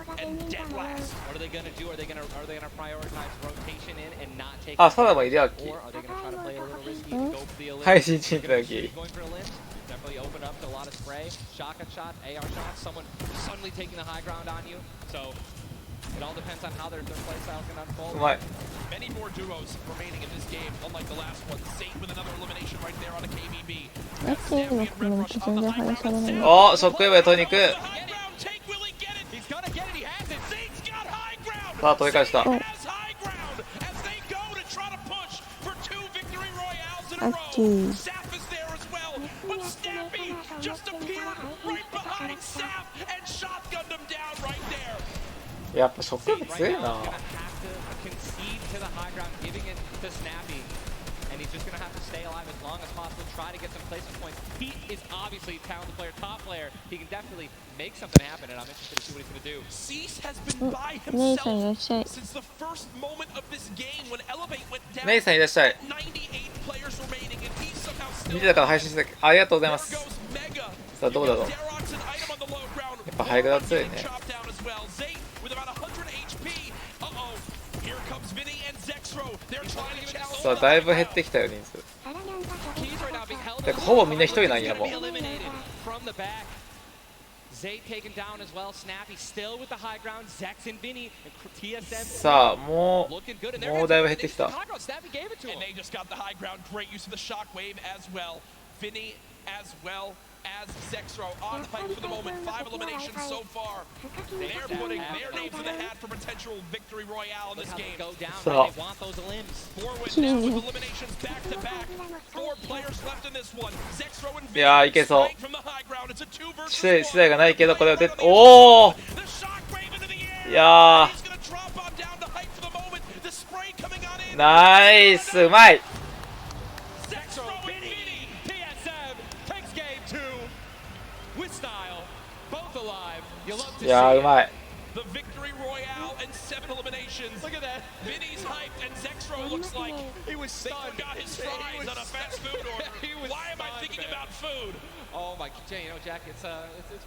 B: What are they gonna do? Are they gonna prioritize rotation in and not take?
C: あサダもいるやっき
B: Or are they gonna try to play a little risky and go for the elimination?
C: 配信中だけ
B: Going for a limb. Definitely open up to a lot of spray. Shotgun shot, AR shot. Someone suddenly taking the high ground on you. So it all depends on how their play style is gonna
C: う
B: unfold.
C: まい
A: Many more duos remaining in this game, unlike the last one. Zayt with another elimination right there on a KBB.
E: だって今この基準で話されない
C: おショックウェーブで取りに行く
A: High ground take, will he get it?
B: He's gonna get it. He has it.
A: Zayt's got high ground.
C: さあ取り返した
A: Zayt has high ground as they go to try to push for two victory royales in a row.
E: Lucky.
A: Sap is there as well, but Snappy just appeared right behind Sap and shotgunned him down right there.
C: やっぱショックウェーブ
B: Right
C: 強い
B: now,
C: な
B: he's gonna have to concede to the high ground, giving it to Snappy. And he's just gonna have to stay alive as long as possible, try to get some placement points. He is obviously a talented player, top player. He can definitely make something happen, and I'm interested to see what he's gonna do.
A: Cease has been by
E: 姉さんいらっ
A: himself
E: しゃい
A: since the first moment of this game when Elevate went down.
C: メイさんいらっしゃい
A: 98 players remaining, and he's somehow still.
C: 見てたから配信してたありがとうございま
A: There
C: す
A: goes Mega.
C: さあどうだろう
A: Darox an item on the low ground.
C: やっぱハイグラ強いね
A: Chopped down as well. Zayt with about 100 HP. Uh-oh. Here comes Vinny and Zexro. They're trying to challenge.
C: さあだいぶ減ってきたよ人数
B: Keys right now being held.
C: てかほぼみんな一人なんやもう
B: Be eliminated from the back. Zayt taken down as well. Snappy still with the high ground. Zex and Vinny and TSM
C: さあも
B: looking good. And
C: うもうだいぶ減ってきた
B: high ground. Snappy gave it to him.
A: And they just got the high ground. Great use of the shockwave as well. Vinny as well as Zexro on hype for the moment. 5 eliminations so far. They're putting their names in the hat for potential victory royale in
B: Look
A: this
B: how they
A: game.
B: go down.
C: So-
B: Right? They want those limbs.
A: 4 wins now with eliminations back to back. 4 players left in this one. Zexro and
C: いやーい
A: Vinny
C: けそう
A: straight from the high ground. It's a 2 versus
C: 次第が
A: 1.
C: ないけどこれを出ておお
A: The shockwave into the air.
C: いや
A: He's gonna drop on down to hype for the moment. The spray coming on in.
C: ーナイスうまい
A: Zexro and Vinny.
B: TSM takes game 2 with style. Both alive. You love to
C: いやー
B: see
C: うまい
A: The victory royale and 7 eliminations.
B: Look at that.
A: Vinny's hyped and Zexro looks like
B: He was
A: they
B: stunned.
A: forgot his
B: He
A: fries
B: was
A: on a fast food order.
B: He was
A: Why am I
B: stunned,
A: thinking
B: man.
A: about food?
B: Oh my, Jay, you know, Jack, it's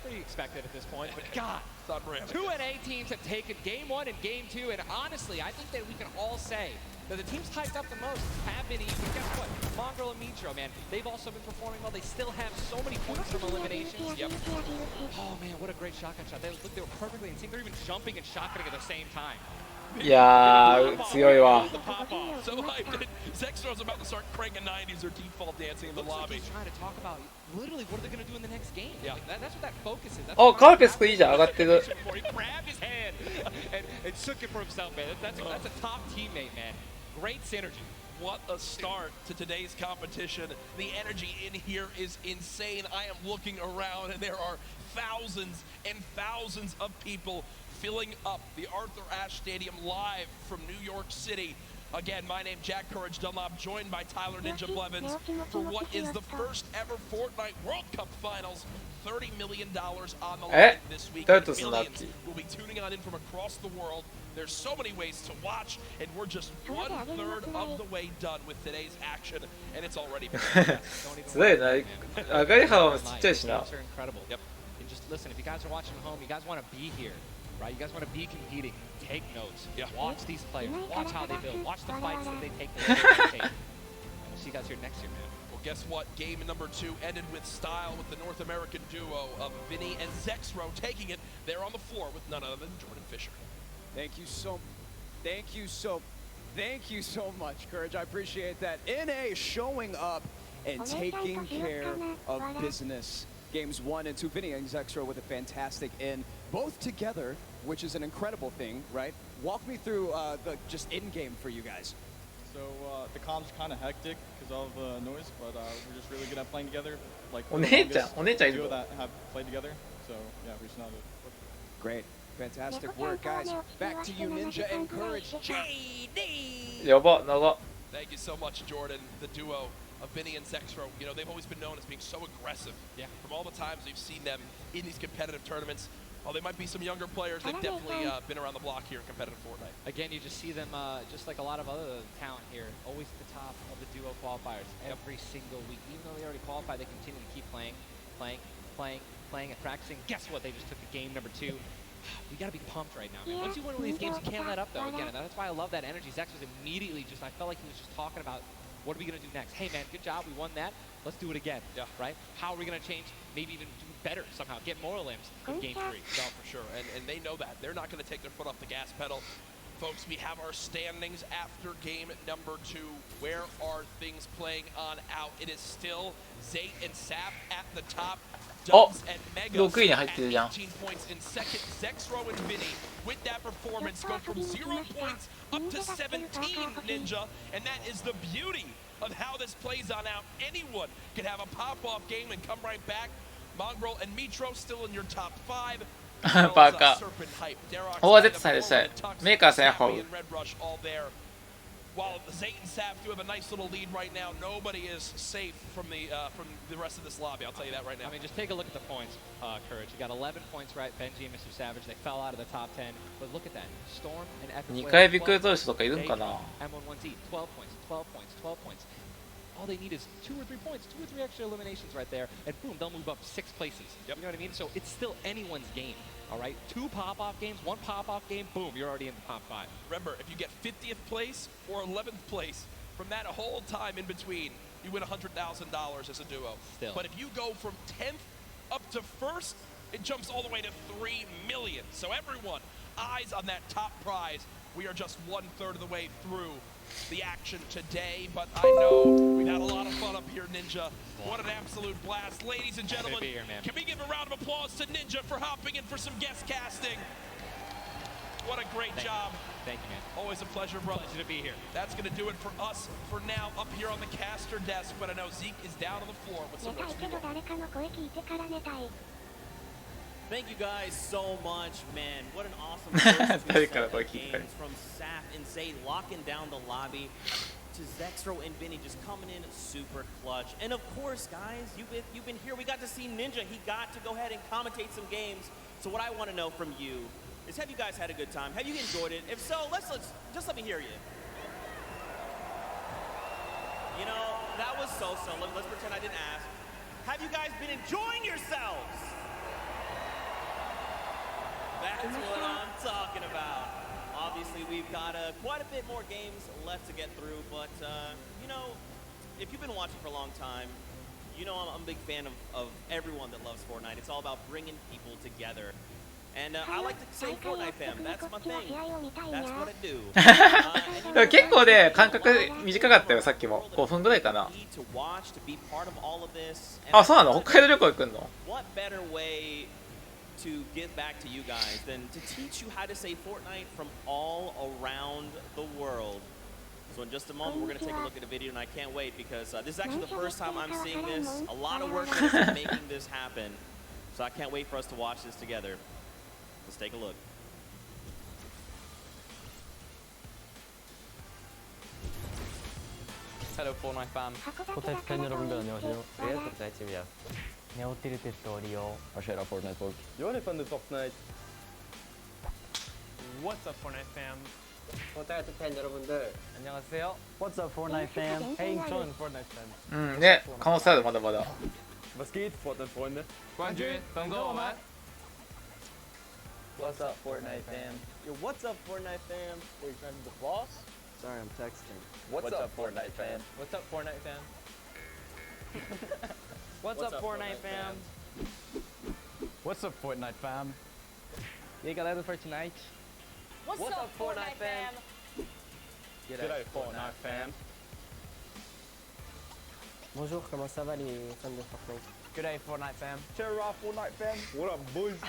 B: pretty expected at this point. But God,
A: It's unreal.
B: 2 NA teams have taken game 1 and game 2, and honestly, I think that we can all say Now, the teams hyped up the most have been easy. Guess what? Mongrel and Mitro, man, they've also been performing well. They still have so many points from eliminations. Yep. Oh, man, what a great shotgun shot. They were perfectly in sync. They're even jumping and shotgunning at the same time.
C: いやー強いわ。
A: The pop off. So hyped. Zexro's about to start cranking 90s or default dancing in the
B: Looks like
A: lobby.
B: he's trying to talk about literally what are they going to do in the next game.
A: Yeah.
B: Like, that's what that focus is. That's
C: お
B: what
C: カルペスクいいじゃん上がってる。
B: before he grabbed his hand and shook it for himself, man. That's a top teammate, man. Great synergy.
A: What a start to today's competition. The energy in here is insane. I am looking around and there are thousands and thousands of people filling up the Arthur Ashe Stadium live from New York City. Again, my name Jack Courage Dunlop, joined by Tyler Ninja Blevins for what is the first ever Fortnite World Cup Finals. $30 million on the line this week.
C: That was
A: Millions
C: lucky.
A: will be tuning on in from across the world. There's so many ways to watch, and we're just 1/3 of the way done with today's action, and it's already been
C: すごいな。上がり幅もちっちゃいしな。
B: Games are incredible. Yep. And just listen, if you guys are watching at home, you guys want to be here, right? You guys want to be competing. Take notes.
A: Yeah.
B: Watch these players. Watch how they build. Watch the fights that they take. And we'll see you guys here next year, man.
A: Well, guess what? Game number 2 ended with style with the North American duo of Vinny and Zexro taking it. They're on the floor with none other than Jordan Fisher.
F: Thank you so much, Courage. I appreciate that. NA showing up and taking care of business. Games 1 and 2, Vinny and Zexro with a fantastic in, both together, which is an incredible thing, right? Walk me through the just in-game for you guys.
G: So the comp's kind of hectic because of noise, but we're just really good at playing together. Like
C: お姉ちゃん、お姉ちゃんいる
G: duo
C: の。
G: that have played together. So yeah, we just know that.
F: Great. Fantastic work, guys. Back to you, Ninja and Courage. JD!
C: やば、長。
A: Thank you so much, Jordan. The duo of Vinny and Zexro. You know, they've always been known as being so aggressive.
B: Yeah.
A: From all the times we've seen them in these competitive tournaments. While they might be some younger players, they've definitely been around the block here in competitive Fortnite.
B: Again, you just see them, just like a lot of other talent here, always at the top of the duo qualifiers every single week. Even though they already qualified, they continue to keep playing, and practicing. Guess what? They just took the game number 2. We gotta be pumped right now, man. Once you win one of these games, you can't let up, though. Again, and that's why I love that energy. Zex was immediately just, I felt like he was just talking about, what are we gonna do next? Hey, man, good job. We won that. Let's do it again.
A: Yeah.
B: Right? How are we gonna change? Maybe even do better somehow. Get more limbs in game 3.
A: No, for sure. And they know that. They're not going to take their foot off the gas pedal. Folks, we have our standings after game number 2. Where are things playing on out? It is still Zate and Sap at the top. Dubs and Megas
C: 6位に入ってるじゃん。
A: at 18 points in second. Zexro and Vinny with that performance go from 0 points up to 17, Ninja. And that is the beauty of how this plays on out. Anyone can have a pop-off game and come right back. Mongrel and Mitro still in your top 5.
C: バカ。フォア Z さんでしたい。メーカーさんやほう。
A: While Zate and Sap do have a nice little lead right now, nobody is safe from the rest of this lobby. I'll tell you that right now.
B: I mean, just take a look at the points, Courage. You got 11 points, right? Benji and Mr. Savage, they fell out of the top 10. But look at that. Storm and Epic.
C: 2回びっくり取る人とかいるんかな。
B: M11Z, 12 points, 12 points, 12 points. All they need is 2 or 3 points, 2 or 3 extra eliminations right there, and boom, they'll move up 6 places.
A: Yep.
B: You know what I mean? So it's still anyone's game, all right? 2 pop-off games, 1 pop-off game, boom, you're already in the top 5.
A: Remember, if you get 50th place or 11th place, from that whole time in between, you win $100,000 as a duo.
B: Still.
A: But if you go from 10th up to 1st, it jumps all the way to 3 million. So everyone, eyes on that top prize. We are just 1/3 of the way through the action today, but I know we've had a lot of fun up here, Ninja. What an absolute blast. Ladies and gentlemen,
B: here, man.
A: can we give a round of applause to Ninja for hopping in for some guest casting? What a great job.
B: Thank you, man.
A: Always a pleasure, brother.
B: Pleasure to be here.
A: That's going to do it for us for now up here on the caster desk, but I know Zeke is down on the floor with some work to do.
H: Thank you guys so much, man. What an awesome first two set of games from Sap and Zay locking down the lobby to Zexro and Vinny just coming in super clutch. And of course, guys, you've been here. We got to see Ninja. He got to go ahead and commentate some games. So what I want to know from you is, have you guys had a good time? Have you enjoyed it? If so, let's just let me hear you. You know, that was so-so. Let's pretend I didn't ask. Have you guys been enjoying yourselves? That's what I'm talking about. obviously we've got quite a bit more games left to get through, but you know, if you've been watching for a long time, you know I'm a big fan of everyone that loves Fortnite. It's all about bringing people together. And I like to say Fortnite fam, that's my thing. That's what I do.
C: 結構ね、間隔短かったよ、さっきも。5分ぐらいかな。あ、そうなの？北海道旅行行くんの？
H: What better way to give back to you guys than to teach you how to say Fortnite from all around the world. So in just a moment, we're going to take a look at a video, and I can't wait because this is actually the first time I'm seeing this. A lot of work goes into making this happen. So I can't wait for us to watch this together. Let's take a look.
I: Hello Fortnite fam.
J: 포탈 팬 여러분들 안녕하세요. Fortnite 팀이야.
I: 네오티르 스토리오.
J: 아시라 Fortnite folk. Jag är fan du Fortnite.
D: What's up, Fortnite fam?
J: 포탈 팬 여러분들
I: 안녕하세요.
J: What's up Fortnite fam?
I: Hey, 저는 Fortnite fan.
C: うんね、可能性ある、まだまだ。
J: Was geht Fortnite Freunde?
I: 关注等着我们。
J: What's up Fortnite fam?
G: Yo, what's up, Fortnite fam? Wait, I'm the boss?
J: Sorry, I'm texting. What's up Fortnite fam?
I: What's up Fortnite fam? What's up Fortnite fam?
G: What's up, Fortnite fam?
I: E aí galera do Fortnite.
H: What's up, Fortnite fam?
G: G'day, Fortnite fam.
J: Bonjour, comment ça va les fans de Fortnite?
I: G'day Fortnite fam.
G: Cheer up, Fortnite fam. What up, boys?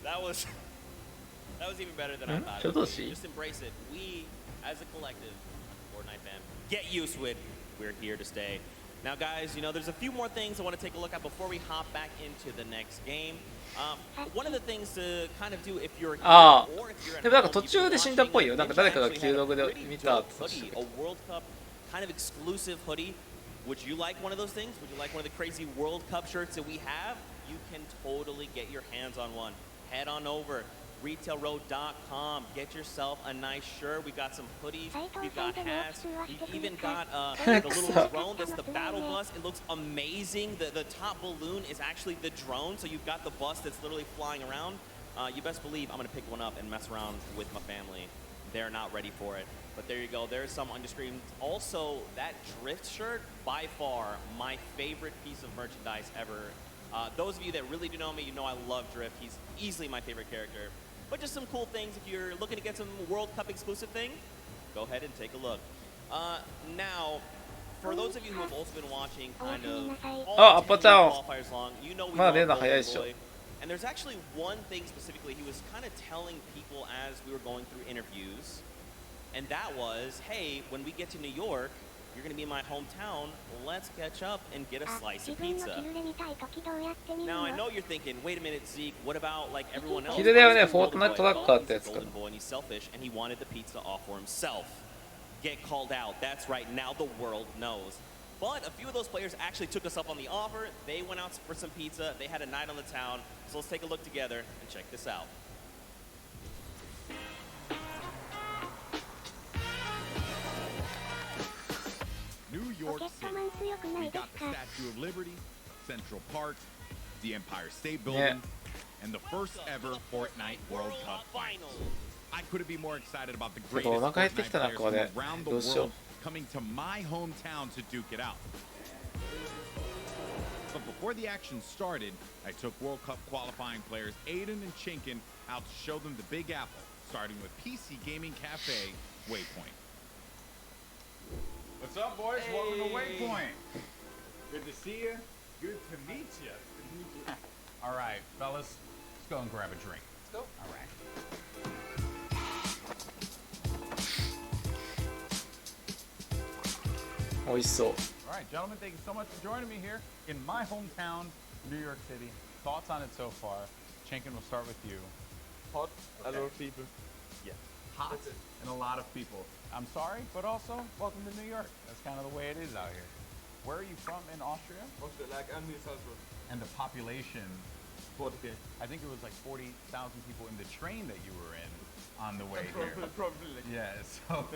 H: That was even better than I thought. Just embrace it. We, as a collective, Fortnite fam, get used to it. We're here to stay. Now, guys, you know, there's a few more things I want to take a look at before we hop back into the next game. One of the things to kind of do if you're here or if you're at home,
C: でもなんか途中で死んだっぽいよ。なんか誰かがQログで見たって言ってたけど。
H: a World Cup kind of exclusive hoodie. Would you like one of those things? Would you like one of the crazy World Cup shirts that we have? You can totally get your hands on one. Head on over. RetailRoad.com. Get yourself a nice shirt. We got some hoodies. We've got hats. We've even got the little drone that's the battle bus. It looks amazing. The top balloon is actually the drone. So you've got the bus that's literally flying around. You best believe I'm going to pick one up and mess around with my family. They're not ready for it. But there you go. There's some on your screen. Also, that drift shirt, by far, my favorite piece of merchandise ever. Those of you that really do know me, you know I love Drift. He's easily my favorite character. But just some cool things. If you're looking to get some World Cup exclusive thing, go ahead and take a look. Now, for those of you who have also been watching kind of all 10 qualifiers long, you know we love Golden Boy. And there's actually one thing specifically he was kind of telling people as we were going through interviews. And that was, hey, when we get to New York, you're going to be in my hometown. Let's catch up and get a slice of pizza. Now, I know you're thinking, wait a minute, Zeke, what about like everyone else?
C: ヒデだよね、フォートナイトトラッカーってやつか。
H: Golden Boy, and he's selfish, and he wanted the pizza off for himself. Get called out. That's right. Now the world knows. But a few of those players actually took us up on the offer. They went out for some pizza. They had a night on the town. So let's take a look together and check this out.
K: New York City. We got the Statue of Liberty, Central Park, the Empire State Building, and the first ever Fortnite World Cup Finals. I couldn't be more excited about the greatest Fortnite players from around the world coming to my hometown to duke it out. But before the action started, I took World Cup qualifying players Aiden and Chinkin out to show them the Big Apple, starting with PC Gaming Cafe Waypoint.
L: What's up, boys? Hey. Welcome to Waypoint. Good to see you. Good to meet you. All right, fellas, let's go and grab a drink. Let's go. All right.
C: All
L: right, gentlemen, thank you so much for joining me here in my hometown, New York City. Thoughts on it so far? Chinkin, we'll start with you.
G: Hot,
L: okay.
G: A lot of people.
L: Yeah, hot and a lot of people. I'm sorry, but also welcome to New York. That's kind of the way it is out here. Where are you from in Austria?
G: Austria, like I'm in Salzburg.
L: And the population?
G: 40K.
L: I think it was like 40,000 people in the train that you were in. on the way here.
D: Probably.
L: Yeah, so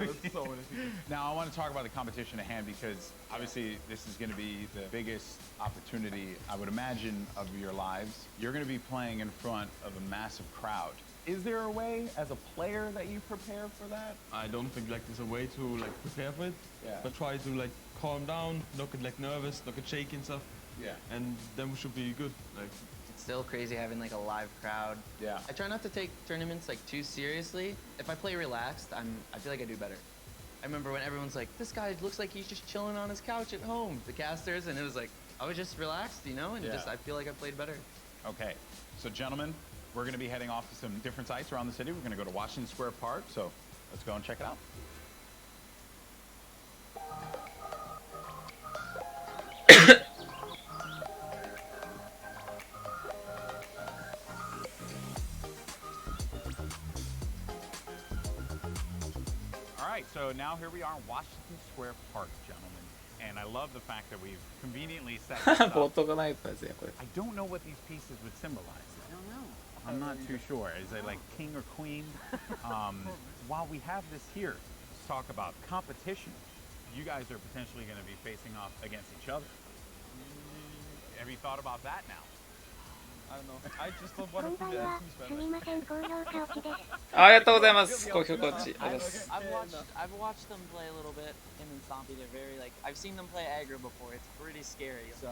L: now I want to talk about the competition at hand because obviously this is going to be the biggest opportunity, I would imagine, of your lives. You're going to be playing in front of a massive crowd. Is there a way as a player that you prepare for that?
M: I don't think like there's a way to like prepare for it.
L: Yeah.
M: But try to like calm down, not get like nervous, not get shaky and stuff.
L: Yeah.
M: And then we should be good. Like
I: It's still crazy having like a live crowd.
L: Yeah.
I: I try not to take tournaments like too seriously. If I play relaxed, I feel like I do better. I remember when everyone's like, this guy looks like he's just chilling on his couch at home, the casters, and it was like, I was just relaxed, you know, and
L: Yeah.
I: just I feel like I played better.
L: Okay, so gentlemen, we're going to be heading off to some different sites around the city. We're going to go to Washington Square Park, so let's go and check it out. All right, so now here we are in Washington Square Park, gentlemen. And I love the fact that we've conveniently set this up.
C: フォートナイトですねこれ。
L: I don't know what these pieces would symbolize. I don't know. I'm not too sure. Is it like king or queen? While we have this here, let's talk about competition. You guys are potentially going to be facing off against each other. Have you thought about that now?
G: I don't know. I just don't want
E: こん
G: to
E: ば
G: be
E: ん
G: the
E: は
G: team
E: す
G: spam.
E: みません高評価落ちです
C: ありがとうございます。高評価値。ありがとうございます。
J: I've watched them play a little bit. Him and Stompy, they're very like I've seen them play aggro before. It's pretty scary. So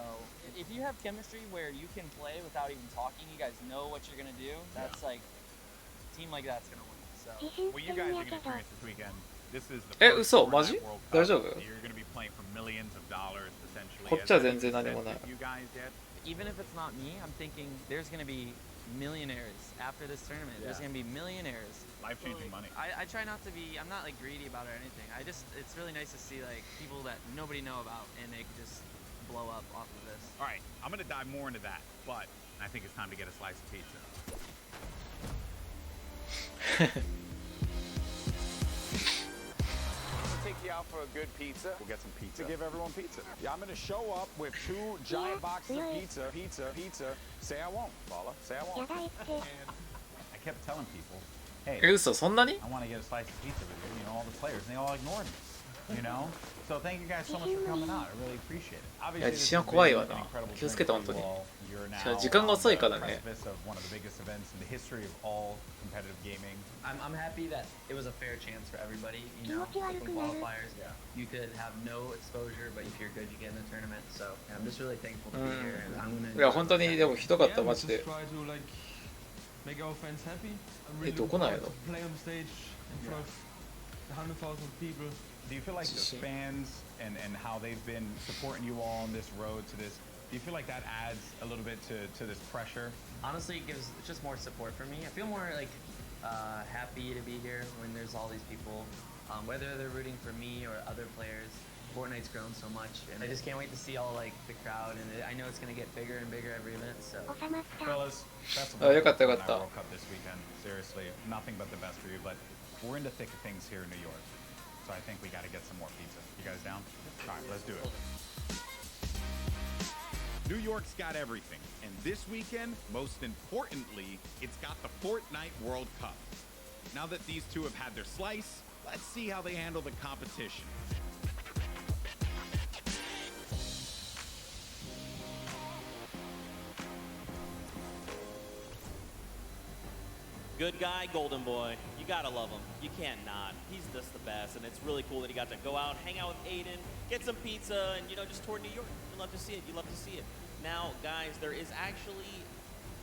J: if you have chemistry where you can play without even talking, you guys know what you're gonna do. That's like a team like that's gonna win. So
E: 自信
L: Well,
E: して
L: you
E: る
L: guys
E: ん
L: are
E: や
L: going
E: け
L: to
E: ど
L: experience this weekend. This is the
C: え、
L: first
C: 嘘
L: Fortnite
C: マジ
L: World
C: 大
L: Cup.
C: 丈夫
L: You're going to be playing for millions of dollars, essentially.
C: こっちは全然何もない。
L: You guys yet?
J: even if it's not me, I'm thinking there's gonna be millionaires after this tournament. There's
L: Yeah.
J: gonna be millionaires.
L: Life-changing money.
J: I try not to be, I'm not like greedy about it or anything. It's really nice to see like people that nobody know about and they can just blow up off of this.
L: All right, I'm going to dive more into that, but I think it's time to get a slice of pizza. I'm gonna take you out for a good pizza. We'll get some pizza. To give everyone pizza. Yeah, I'm gonna show up with 2 giant boxes of pizza. Say I won't, Paula. Say I
E: や
L: won't.
E: だいって
L: I kept telling people, hey,
C: え、嘘そんなに？
L: I want to get a slice of pizza with you know, all the players, and they all ignored me. You know? So thank you guys so much for coming out. I really appreciate it.
C: いや
L: Obviously,
C: 地
L: this
C: 震は
L: has
C: 怖い
L: been
C: わ
L: an
C: な。
L: incredible
C: 気をつけて本当
L: tournament
C: に。
L: for you all. You're
C: しか
L: now
C: も時間が遅い
L: on
C: か
L: the
C: らね。
L: precipice of one of the biggest events in the history of all competitive gaming.
I: I'm happy that it was a fair chance for everybody. You know,
E: 気持ち悪くなる。
I: qualifiers. You could have no exposure, but if you're good, you get in the tournament. So I'm just really thankful to be here. And I'm gonna.
C: いや本当にでもひどかっ
M: yeah,
C: た
M: we
C: マ
M: just
C: ジで。
M: try to like make our fans happy. I'm
C: え、
M: really
C: どこなんや
M: looking
C: ろ？
M: forward to play on the stage in front of 100,000 people.
L: Do you feel like the fans and how they've been supporting you all on this road to this, do you feel like that adds a little bit to this pressure?
I: Honestly, it gives just more support for me. I feel more like happy to be here when there's all these people, whether they're rooting for me or other players. Fortnite's grown so much, and I just can't wait to see all like the crowd. And I know it's gonna get bigger and bigger every event. So.
E: 収まった
L: Fellas, best of
C: あ、よか
L: luck
C: ったよ
L: on
C: かっ
L: that
C: た。
L: World Cup this weekend. Seriously, nothing but the best for you. But we're in the thick of things here in New York, so I think we got to get some more pizza. You guys down? All right, let's do it.
K: New York's got everything, and this weekend, most importantly, it's got the Fortnite World Cup. Now that these two have had their slice, let's see how they handle the competition.
H: Good guy, golden boy. You gotta love him. You can't not. He's just the best, and it's really cool that he got to go out, hang out with Aiden, get some pizza, and just tour New York. You love to see it. You love to see it. Now, guys, there is actually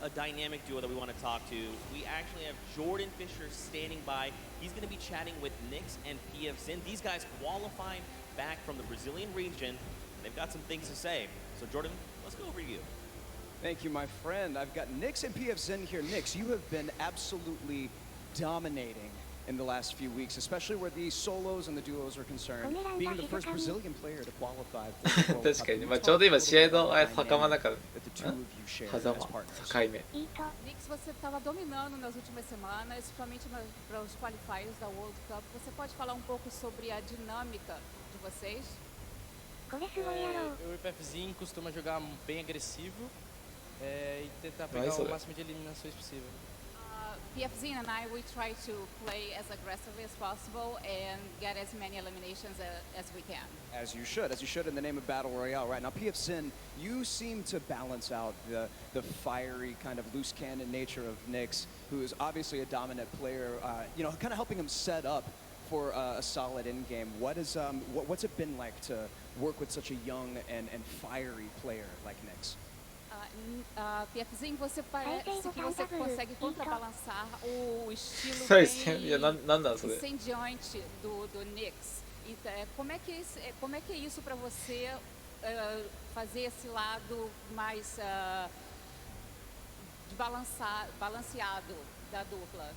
H: a dynamic duo that we want to talk to. We actually have Jordan Fisher standing by. He's going to be chatting with NEXUS and PFZin. These guys qualified back from the Brazilian region. They've got some things to say. So, Jordan, let's go over to you.
F: Thank you, my friend. I've got NEXUS and PFZin here. NEXUS, you have been absolutely dominating in the last few weeks, especially where the solos and the duos are concerned, being the first Brazilian player to qualify for the World
C: 確
F: Cup.
C: かに、まあちょうど今試合の仲間だから。
F: that the two of you share
C: 狭
F: as
C: 間
F: partners.
C: 境目。
N: Nix, você estava dominando nas últimas semanas, principalmente para os qualifiers da World Cup. Você pode falar um pouco sobre a dinâmica de vocês?
E: これすごいやろ
I: Eu e o PFzinho costuma jogar bem agressivo e tentar
C: Vai,
I: pegar o
C: Soler.
I: máximo de eliminações possível.
N: PFZ and I, we try to play as aggressively as possible and get as many eliminations as we can.
F: As you should in the name of Battle Royale. Right now, PFZ, you seem to balance out the fiery kind of loose cannon nature of NEXUS, who is obviously a dominant player, you know, kind of helping him set up for a solid end game. What's it been like to work with such a young and fiery player like NEXUS?
N: PFZ, você parece que você consegue contrabalançar o estilo bem incendiante do NEXUS. Então, como é que é isso para você fazer esse lado mais balanceado da dupla?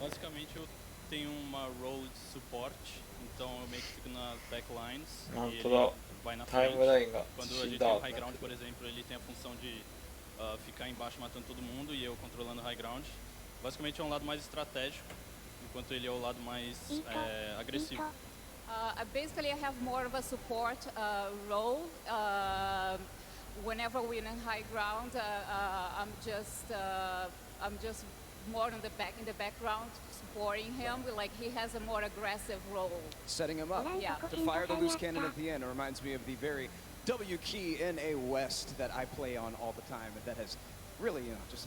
M: Basicamente eu tenho uma role de suporte, então eu meio que fico nas backlines e ele vai na frente. Quando a gente tem o high ground, por exemplo, ele tem a função de ficar embaixo matando todo mundo e eu controlando o high ground. Basicamente é um lado mais estratégico, enquanto ele é o lado mais agressivo.
N: Basically, I have more of a support role. Whenever we're in high ground, I'm just more in the background, supporting him. Like he has a more aggressive role.
F: Setting him up to fire the loose cannon at the end. It reminds me of the very W key NA West that I play on all the time, and that has really, you know, just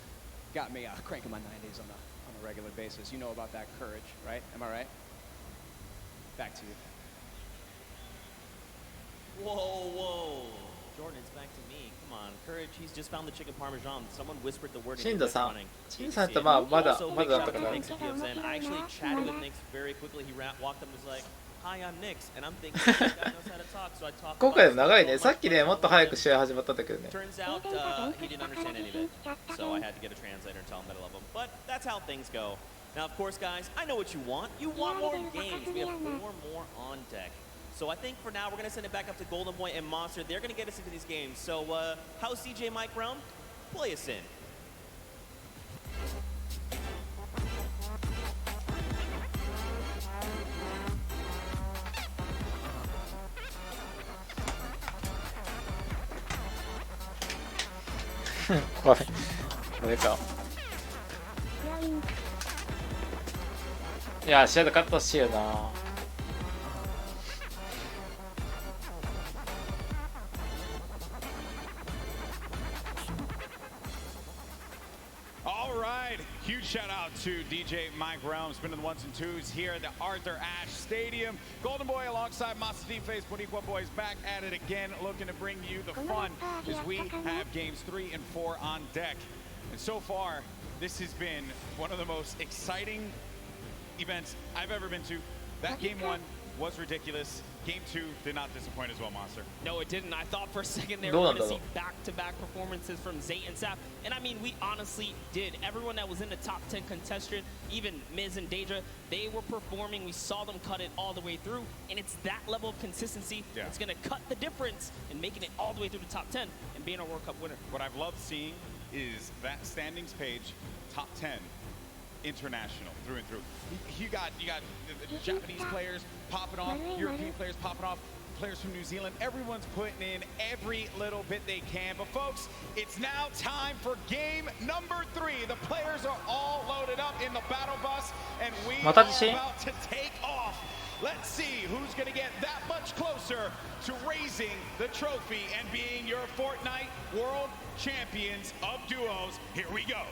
F: got me cranking my 90s on a regular basis. You know about that courage, right? Am I right? Back to you.
H: Whoa. Jordan, it's back to me. Come on, courage. He's just found the chicken parmesan. Someone whispered the word.
C: シンドさんってまだだったかな。
H: I actually chatted with Nix very quickly. He walked up and was like, "Hi, I'm Nix," and I'm thinking this guy knows how to talk, so I talked.
C: 今回でも長いね。さっきねもっと早く試合始まったんだけどね。
H: Turns out he didn't understand any of it, so I had to get a translator and tell him that I love him. But that's how things go. Now, of course, guys, I know what you want. You want more games. We have 4 more on deck. So I think for now we're going to send it back up to Golden Boy and Monster. They're going to get us into these games. So how's CJ Mike Brown? Play us in.
C: これか。いや試合で勝ってほしいよな。
L: Huge shout out to DJ Mike Brown, spinning the 1s and 2s here at the Arthur Ashe Stadium. Golden Boy alongside Master Face Boricua Boys back at it again, looking to bring you the fun as we have games 3 and 4 on deck. And so far, this has been one of the most exciting events I've ever been to. That game 1 was ridiculous. Game 2 did not disappoint as well, Monster.
O: No, it didn't. I thought for a second they were going to see back-to-back performances from Zay and Sap. And I mean, we honestly did. Everyone that was in the top 10 contestant, even Miz and Daedra, they were performing. We saw them cut it all the way through. And it's that level of consistency that's going to cut the difference in making it all the way through the top 10 and being a World Cup winner.
L: What I've loved seeing is that standings page, top 10. International through and through. You got the Japanese players popping off, European players popping off, players from New Zealand. Everyone's putting in every little bit they can. But folks, it's now time for game number 3. The players are all loaded up in the battle bus, and we are about to take off. Let's see who's going to get that much closer to raising the trophy and being your Fortnite World Champions of Duos. Here we go.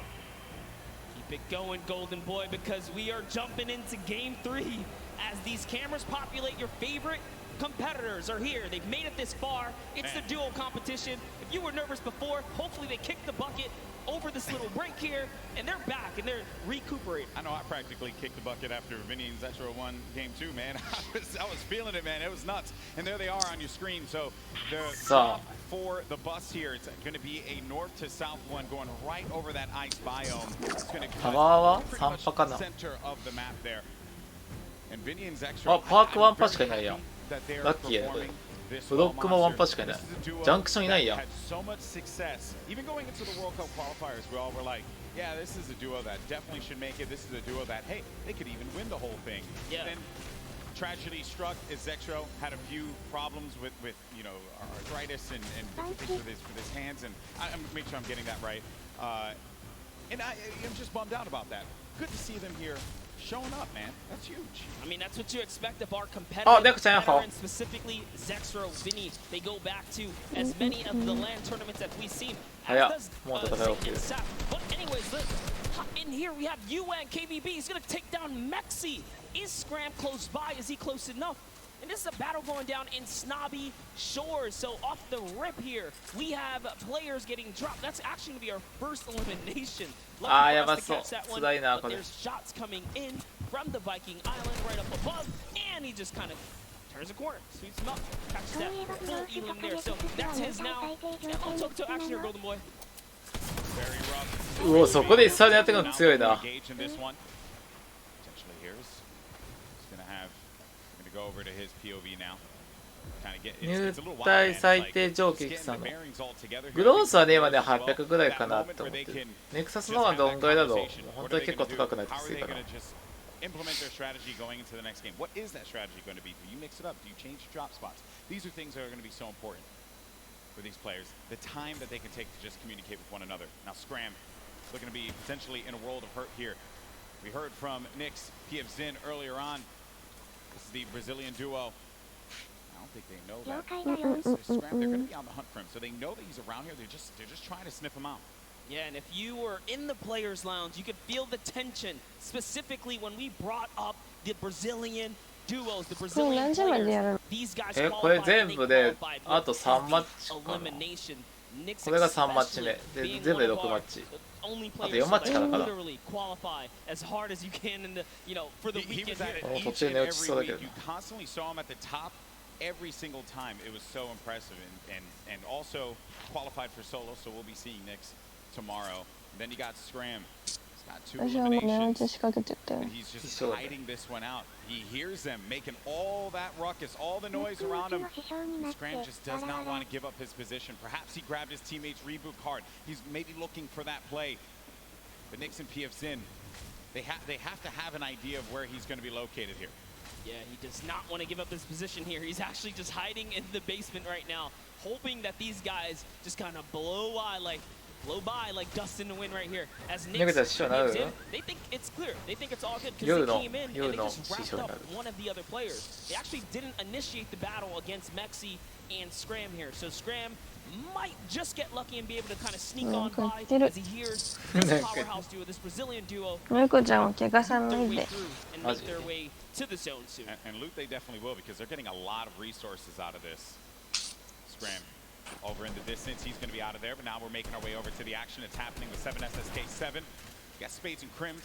O: Keep it going, Golden Boy, because we are jumping into game 3 as these cameras populate. Your favorite competitors are here. They've made it this far. It's the duo competition. If you were nervous before, hopefully they kicked the bucket over this little break here, and they're back and they're recuperating.
L: I know I practically kicked the bucket after Vinny and Zetro won game 2, man. I was feeling it, man. It was nuts. And there they are on your screen. So the stop for the bus here, it's going to be a north to south one going right over that ice biome. It's going to cut pretty much the center of the map there. And Vinny and Zetro, I'm very happy that they are performing this well, Monster. This is a duo that had so much success. Even going into the World Cup qualifiers, we all were like, yeah, this is a duo that definitely should make it. This is a duo that, hey, they could even win the whole thing. Yeah. Then tragedy struck as Zetro had a few problems with you know, arthritis and different things with his hands. And I'm make sure I'm getting that right.
K: And I'm just bummed out about that. Good to see them here showing up, man. That's huge.
H: I mean, that's what you expect of our competitors, and specifically Zexro, Vinny. They go back to as many of the LAN tournaments that we've seen. As does Zay and Sap. But anyways, in here we have UN KVB. He's going to take down Mexi. Is Scram close by? Is he close enough? And this is a battle going down in Snobby Shores. So off the rip here, we have players getting dropped. That's actually going to be our first elimination. Lucky for us to catch that one, but there's shots coming in from the Viking Island right up above, and he just kind of turns a corner, sweeps him up, catches that full elim there. So that's his now. And I'll talk to action here, Golden Boy.
K: Very rough.
C: うお、そこで一切やってくの強いな。入隊最低上級さんのグロースはね今ね800ぐらいかなって思ってる。ネクサスの方がどんぐらいだろう。本当に結構高くなってきてるかな。
K: Implement their strategy going into the next game. What is that strategy going to be? Do you mix it up? Do you change your drop spots? These are things that are going to be so important for these players. The time that they can take to just communicate with one another. Now Scram looking to be potentially in a world of hurt here. We heard from Nix, PFZin earlier on. This is the Brazilian duo. I don't think they know that. Scram, they're going to be on the hunt for him, so they know that he's around here. They're just trying to sniff him out.
H: Yeah, and if you were in the players' lounge, you could feel the tension, specifically when we brought up the Brazilian duos, the Brazilian players. These guys qualified, and they qualified with elimination. NEXUS especially being one of our only players that literally qualify as hard as you can in the, you know, for the weekend here.
K: Each and every week, you constantly saw him at the top every single time. It was so impressive, and also qualified for solo, so we'll be seeing Nix tomorrow. And then you got Scram. He's got 2 eliminations. And he's just hiding this one out. He hears them making all that ruckus, all the noise around him. And Scram just does not want to give up his position. Perhaps he grabbed his teammate's reboot card. He's maybe looking for that play. But Nix and PFZin, they have to have an idea of where he's going to be located here.
H: Yeah, he does not want to give up his position here. He's actually just hiding in the basement right now, hoping that these guys just kind of blow by like dust in the wind right here. As Nix comes in, they think it's clear. They think it's all good because they came in and they just wrapped up one of the other players. They actually didn't initiate the battle against Mexi and Scram here. So Scram might just get lucky and be able to kind of sneak on by as he hears this powerhouse duo, this Brazilian duo, make their way through and make their way to the zone soon.
K: And loot they definitely will because they're getting a lot of resources out of this. Scram over in the distance, he's going to be out of there, but now we're making our way over to the action. It's happening with 7SSK7. We got Spades and Crim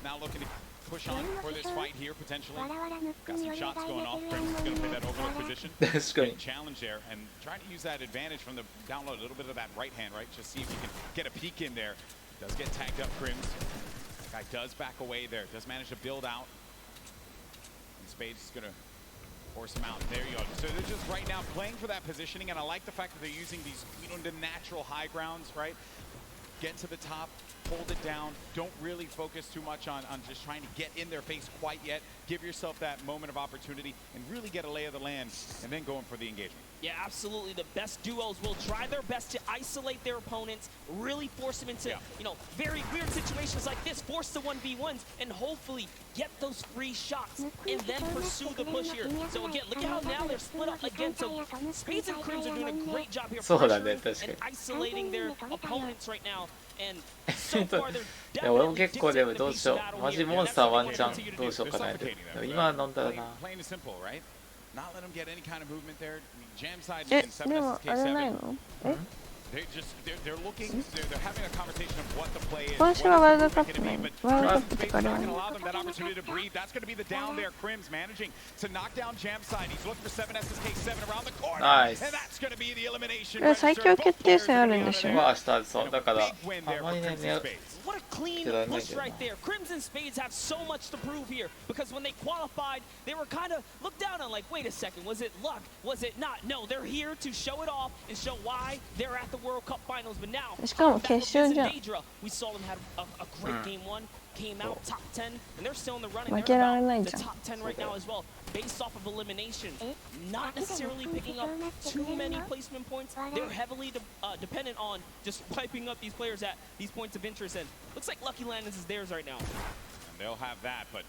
K: now looking to push on for this fight here, potentially. Got some shots going off. Crim's going to play that overlook position.
C: That's great.
K: Challenge there, and trying to use that advantage from the download, a little bit of that right hand, right? Just see if you can get a peek in there. Does get tagged up, Crims. Guy does back away there, does manage to build out. And Spades is going to force him out. There you go. So they're just right now playing for that positioning, and I like the fact that they're using these, you know, the natural high grounds, right? Get to the top, hold it down. Don't really focus too much on just trying to get in their face quite yet. Give yourself that moment of opportunity and really get a lay of the land, and then going for the engagement.
H: Yeah, absolutely. The best duos will try their best to isolate their opponents, really force them into, you know, very weird situations like this, force the 1v1s, and hopefully get those free shots, and then pursue the push here. So again, look at how now they're split up again. So Spades and Crims are doing a great job here pressuring and isolating their opponents right now. And so far they're
C: いや俺も結構でもどうしようマジモンスターワンチャンどうしようかなって今飲んだらな
K: Not let them get any kind of movement there. I mean, jam side and 7SK7. They're looking, they're having a conversation of what the play is. What is going to be, but Crim's not going to allow them that opportunity to breathe. That's going to be the down there. Crim's managing to knock down jam side. He's looking for 7SK7 around the corner.
C: Nice.
K: And that's going to be the elimination.
P: 最強決定戦あるんでしょ。
C: 明日そうだからあまりね
H: What a clean push right there. Crims and Spades have so much to prove here because when they qualified, they were kind of looked down on like, wait a second, was it luck? Was it not? No, they're here to show it off and show why they're at the World Cup Finals. But now,
P: しかも決勝じゃん。
H: we saw them have a great game one. came out top 10, and they're still in the running.
P: 負けられない
H: The
P: じゃん。
H: top 10 right now as well, based off of eliminations. Not necessarily picking up too many placement points. They're heavily dependent on just wiping up these players at these points of interest, and looks like Lucky Landers is theirs right now.
K: And they'll have that, but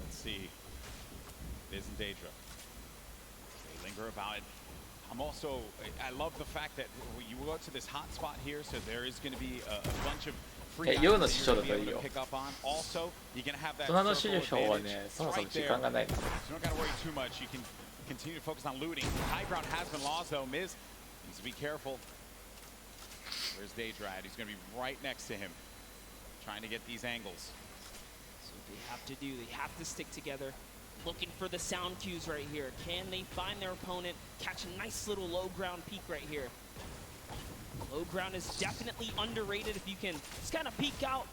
K: let's see. Liz and Daedra. They linger about it. I love the fact that you go to this hot spot here, so there is going to be a bunch of free items that you're going to be able to pick up on. Also, you're going to have that circle advantage right there. So you don't got to worry too much. You can continue to focus on looting. High ground has been lost, though. Miz needs to be careful. Where's Daedra at? He's going to be right next to him, trying to get these angles.
H: So what they have to do, they have to stick together. Looking for the sound cues right here. Can they find their opponent, catch a nice little low ground peak right here? Low ground is definitely underrated. If you can just kind of peek out,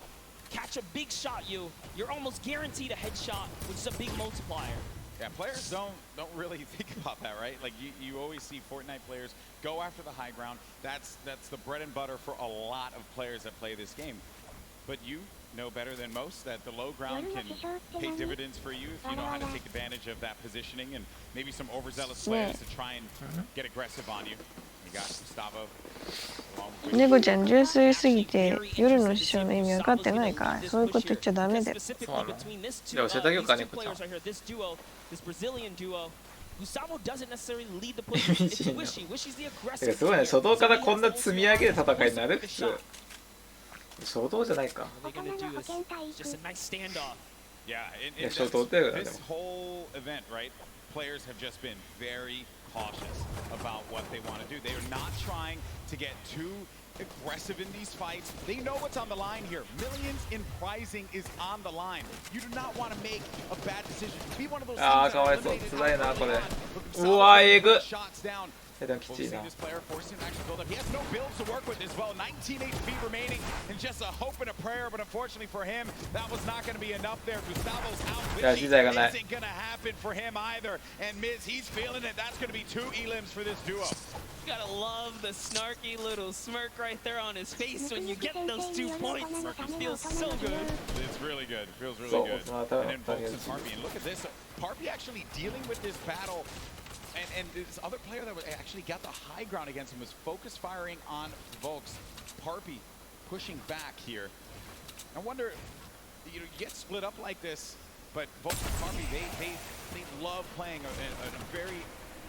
H: catch a big shot, you're almost guaranteed a headshot, which is a big multiplier.
K: Yeah, players don't really think about that, right? Like you always see Fortnite players go after the high ground. That's the bread and butter for a lot of players that play this game. But you know better than most that the low ground can pay dividends for you if you know how to take advantage of that positioning, and maybe some overzealous players to try and get aggressive on you. You got Gustavo.
P: 猫ちゃん純粋すぎて夜の師匠の意味分かってないから、そういうこと言っちゃダメだよ。
C: そうなの。じゃあ教えてあげようか、猫ちゃん。
H: Gustavo doesn't necessarily lead the push. It's Wishy. Wishy's the aggressive.
C: すごいね、初動からこんな積み上げる戦いになる普通。初動じゃないか。
H: Just a nice standoff.
K: Yeah,
C: this
K: whole event, right? Players have just been very cautious about what they want to do. They are not trying to get too aggressive in these fights. They know what's on the line here. Millions in prizing is on the line. You do not want to make a bad decision. Be one of those teams that eliminated shots down. We'll see this player forcing to actually build up. He has no builds to work with as well. 19 HP remaining and just a hope and a prayer, but unfortunately for him, that was not going to be enough there. Gustavo's out. Isn't going to happen for him either. And Miz, he's feeling it. That's going to be 2 elims for this duo.
H: You gotta love the snarky little smirk right there on his face when you get those 2 points. It feels so good.
K: It's really good. It feels really good. And then Volks and Parpy. And look at this. Parpy actually dealing with this battle. And this other player that actually got the high ground against him was focus firing on Volks. Parpy pushing back here. I wonder, you get split up like this, but Volks and Parpy, they love playing a very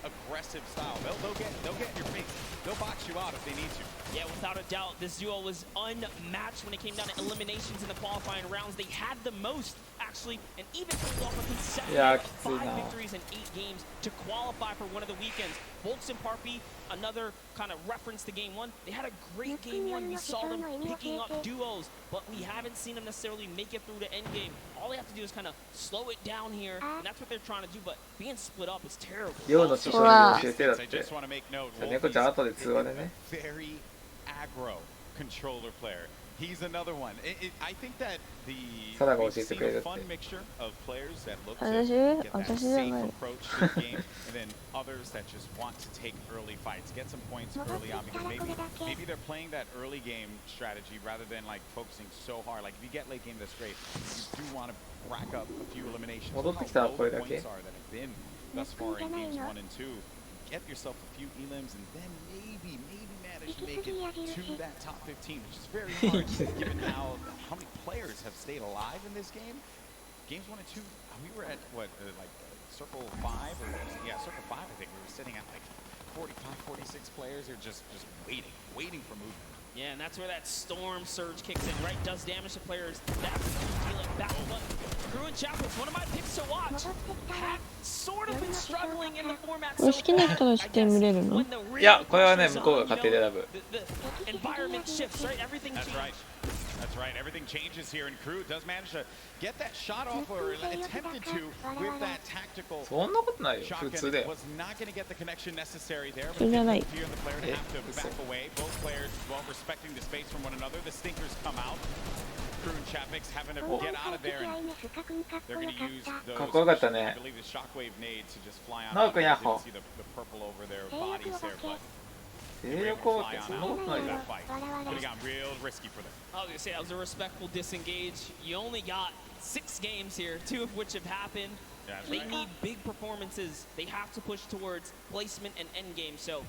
K: aggressive style. They'll get in your face. They'll box you out if they need to.
H: Yeah, without a doubt, this duo was unmatched when it came down to eliminations in the qualifying rounds. They had the most, actually, and even pulled off a consecutive 5 victories in 8 games to qualify for one of the weekends. Volks and Parpy, another kind of reference to Game 1. They had a great Game 1. We saw them picking up duos, but we haven't seen them necessarily make it through the end game. All they have to do is kind of slow it down here, and that's what they're trying to do, but being split up is terrible.
C: 夜の師匠に教えてだっ
K: I
C: て。
K: just want to make note.
C: 猫ちゃん後で通話でね。
K: Very aggro controller player. He's another one. I think that we've seen a fun mixture of players that look to get that safe approach to the game, and then others that just want to take early fights, get some points early on, because maybe they're playing that early game strategy rather than like focusing so hard. Like if you get late game, that's great. You do want to rack up a few eliminations. How low the points are that have been thus far in games 1 and 2. Get yourself a few elims, and then maybe manage to make it to that top 15, which is very hard given how many players have stayed alive in this game. Games 1 and 2, we were at what, like circle 5, or circle 5. I think we were sitting at like 45, 46 players. They're just waiting for movement.
H: Yeah, and that's where that storm surge kicks in, right? Does damage to players. That's dealing back. But Crew and Chapel, one of my picks to watch, have sort of been struggling in the format.
P: 好きな人の視点見れるの？
C: いや、これはね、向こうが勝手に選ぶ。
H: The environment shifts, right? Everything changes.
K: That's right. Everything changes here, and Crew does manage to get that shot off, or attempted to, with that tactical
C: そんなことないよ、普通で。
K: was not going to get the connection necessary there, but here the player to have to back away. Both players, well, respecting the space from one another. The stinkers come out. Crew and Chapmix having to get out of there, and they're going to use those, I believe, the shockwave nade to just fly on. You can see the purple over their bodies there, but
C: 勢力ってそんなことないよ。
K: Could have gotten real risky for them.
H: I was gonna say that was a respectful disengage. You only got 6 games here, 2 of which have happened. They need big performances. They have to push towards placement and end game. So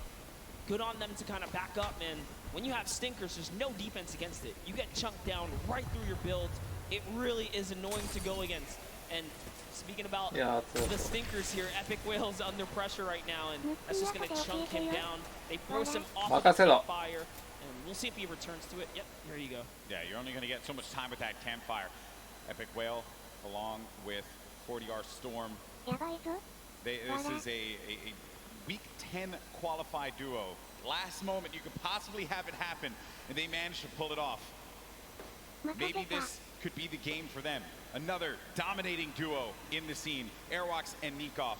H: good on them to kind of back up, man. When you have stinkers, there's no defense against it. You get chunked down right through your builds. It really is annoying to go against. And speaking about the stinkers here, Epic Whale's under pressure right now, and that's just going to chunk him down. They force him off the campfire, and we'll see if he returns to it. Yep, there you go.
K: Yeah, you're only going to get so much time with that campfire. Epic Whale, along with 40R Storm. This is a Week 10 qualified duo. Last moment you could possibly have it happen, and they managed to pull it off. Maybe this could be the game for them. Another dominating duo in the scene, AROWZ and NEXUS.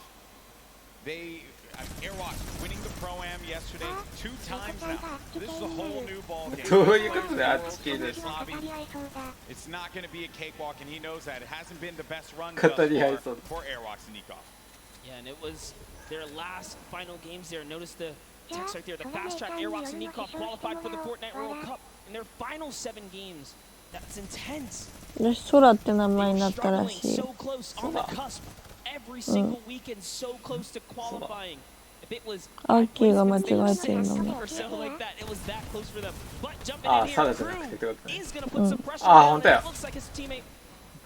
K: AROWZ winning the Pro-Am yesterday 2 times now. This is a whole new ball game. It's not going to be a cakewalk, and he knows that. It hasn't been the best run thus far for AROWZ and NEXUS.
H: Yeah, and it was their last final games there. Notice the text right there. The fast track AROWZ and NEXUS qualified for the Fortnite World Cup in their final 7 games. That's intense.
P: 空って名前になったらしい。
H: So close on the cusp. Every single weekend, so close to qualifying. If it was
P: アッキーが間違えてるのに。
H: or so like that, it was that close for them. But jumping in here, Crew is going to put some pressure on. It looks like his teammate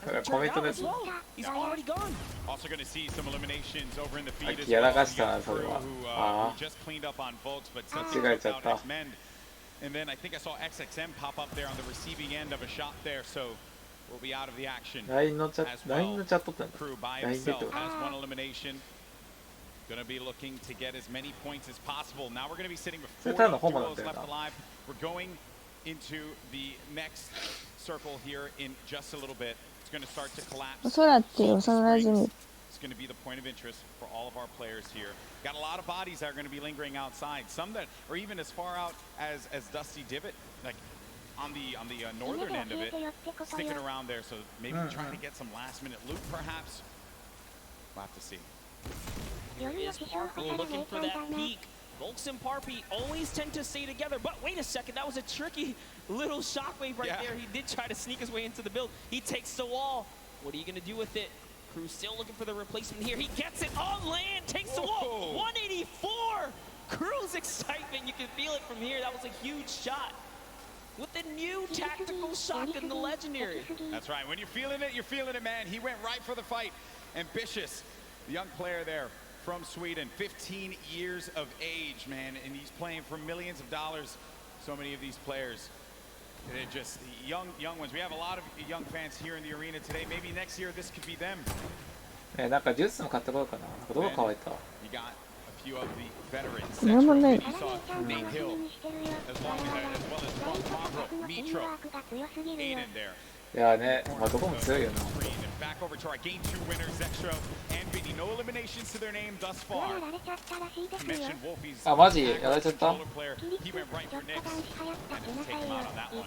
H: has turned out as well. He's already gone.
K: Also going to see some eliminations over in the feed as well. Who just cleaned up on Volks, but since out X-Men. And then I think I saw XXM pop up there on the receiving end of a shot there, so we'll be out of the action as well. Crew by himself has 1 elimination. Going to be looking to get as many points as possible. Now we're going to be sitting with 4 duos left alive. We're going into the next circle here in just a little bit. It's going to start to collapse.
P: 空っていう幼馴染。
K: It's going to be the point of interest for all of our players here. Got a lot of bodies that are going to be lingering outside. Some that are even as far out as Dusty Divot, like on the northern end of it, sticking around there. So maybe trying to get some last-minute loot, perhaps. We'll have to see.
H: Here is Parpy looking for that peak. Volks and Parpy always tend to stay together, but wait a second, that was a tricky little shockwave right there. He did try to sneak his way into the build. He takes the wall. What are you going to do with it? Crew still looking for the replacement here. He gets it on land, takes the wall. 184! Crew's excitement, you can feel it from here. That was a huge shot. With the new tactical shotgun, the legendary.
K: That's right. When you're feeling it, man. He went right for the fight. Ambitious, the young player there from Sweden. 15 years of age, man. And he's playing for millions of dollars. So many of these players. They're just young ones. We have a lot of young fans here in the arena today. Maybe next year this could be them.
C: なんかジュースも買ってこようかな。なんかどこ乾いた？
K: You got a few of the veterans.
P: なんもない。
K: You saw Nate Hill, as well as Monro, Mitro, Aiden there.
C: いやね、まあどこも強いよな。
K: Back over to our game 2 winners, Zextro and Vinny. No eliminations to their name thus far. Mentioned Wolfie's
C: あ、マジやられちゃった？
K: player. He went right for Nix. And just take him out on that one.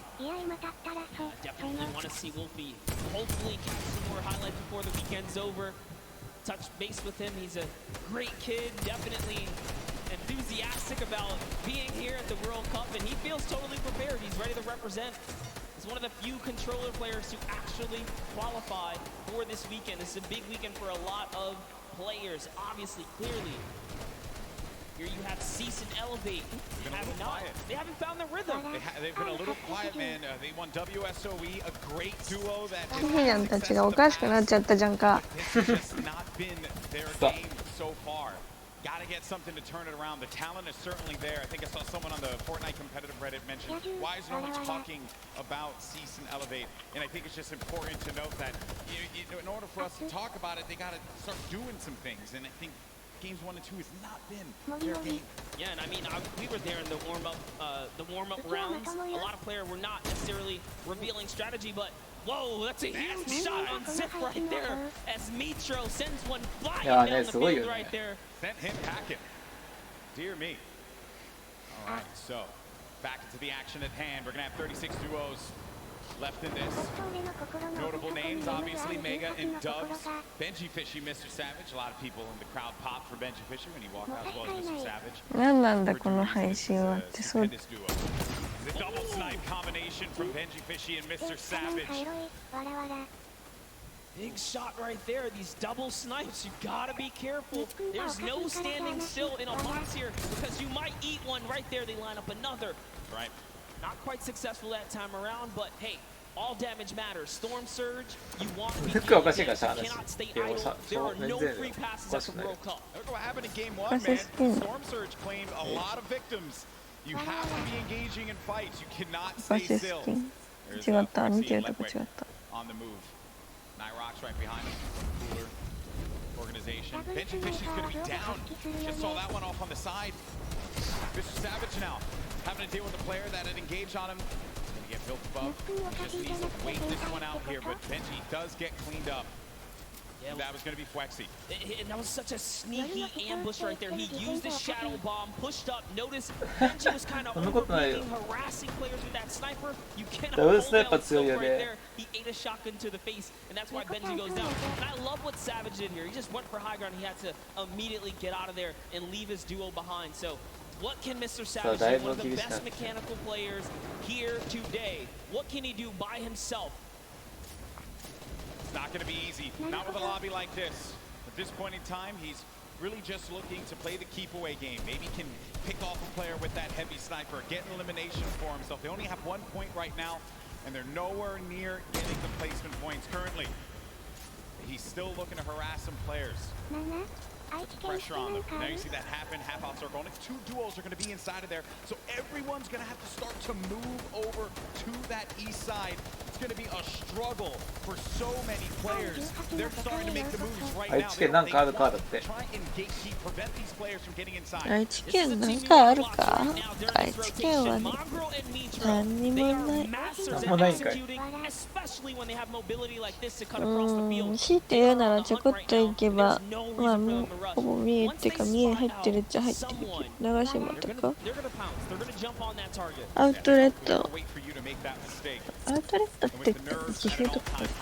H: Definitely want to see Wolfie hopefully catch some more highlights before the weekend's over. Touch base with him. He's a great kid, definitely enthusiastic about being here at the World Cup, and he feels totally prepared. He's ready to represent. He's one of the few controller players who actually qualify for this weekend. This is a big weekend for a lot of players, obviously, clearly. Here you have Cease and Elevate. They haven't found their rhythm.
K: They've been a little quiet, man. They won WSOE, a great duo that
P: ヒヒャンたちがおかしくなっちゃったじゃんか。
K: has not been their game so far. Got to get something to turn it around. The talent is certainly there. I think I saw someone on the Fortnite competitive Reddit mention, why is no one talking about Cease and Elevate? And I think it's just important to note that in order for us to talk about it, they got to start doing some things. And I think games 1 and 2 has not been their game.
H: Yeah, and I mean, we were there in the warm-up rounds. A lot of players were not necessarily revealing strategy, but whoa, that's a huge shot on Zip right there as Mitro sends one flying down the field right there.
K: Sent him packing. Dear me. All right, so back into the action at hand. We're going to have 36 duos left in this. Notable names, obviously, Mega and Dubs. Benji Fishy, Mr. Savage. A lot of people in the crowd popped for Benji Fishy when he walked out, as well as Mr. Savage.
P: 何なんだこの配信はってそう。
H: Big shot right there. These double snipes, you gotta be careful. There's no standing still in a box here because you might eat one right there. They line up another. Right. Not quite successful that time around, but hey, all damage matters. Storm surge, you want to be cannot stay idle. There are no free passes at the World Cup.
K: Look what happened in game 1, man. Storm surge claimed a lot of victims. You have to be engaging in fights. You cannot stay still. There's on the move. Nyrox right behind him. Cooler organization. Benji Fishy's going to be down. Just saw that one off on the side. Mr. Savage now having to deal with a player that had engaged on him. He's going to get built above. Just needs to wait this one out here, but Benji does get cleaned up. That was going to be Flexi.
H: And that was such a sneaky ambush right there. He used the shadow bomb, pushed up. Notice Benji was kind of overbeating, harassing players with that sniper. You cannot hold down scope right there. He ate a shotgun to the face, and that's why Benji goes down. And I love what Savage did here. He just went for high ground. He had to immediately get out of there and leave his duo behind. So what can Mr. Savage do? One of the best mechanical players here today. What can he do by himself?
K: Not going to be easy, not with a lobby like this. At this point in time, he's really just looking to play the keep away game. Maybe can pick off a player with that heavy sniper, get an elimination for himself. They only have 1 point right now, and they're nowhere near getting the placement points currently. He's still looking to harass some players. Put the pressure on them. Now you see that happen, half out circle. Only 2 duos are going to be inside of there, so everyone's going to have to start to move over to that east side. It's going to be a struggle for so many players. They're starting to make the moves right now. They try and gatekeep, prevent these players from getting inside.
P: 愛知県なんかあるか？愛知県はね、何にもない。
C: 何もないんかい。
P: 強いて言うならちょこっと行けば、まあもうほぼ三重っていうか三重入ってるっちゃ入ってるけど、長島とかアウトレット。アウトレットって岐阜とかって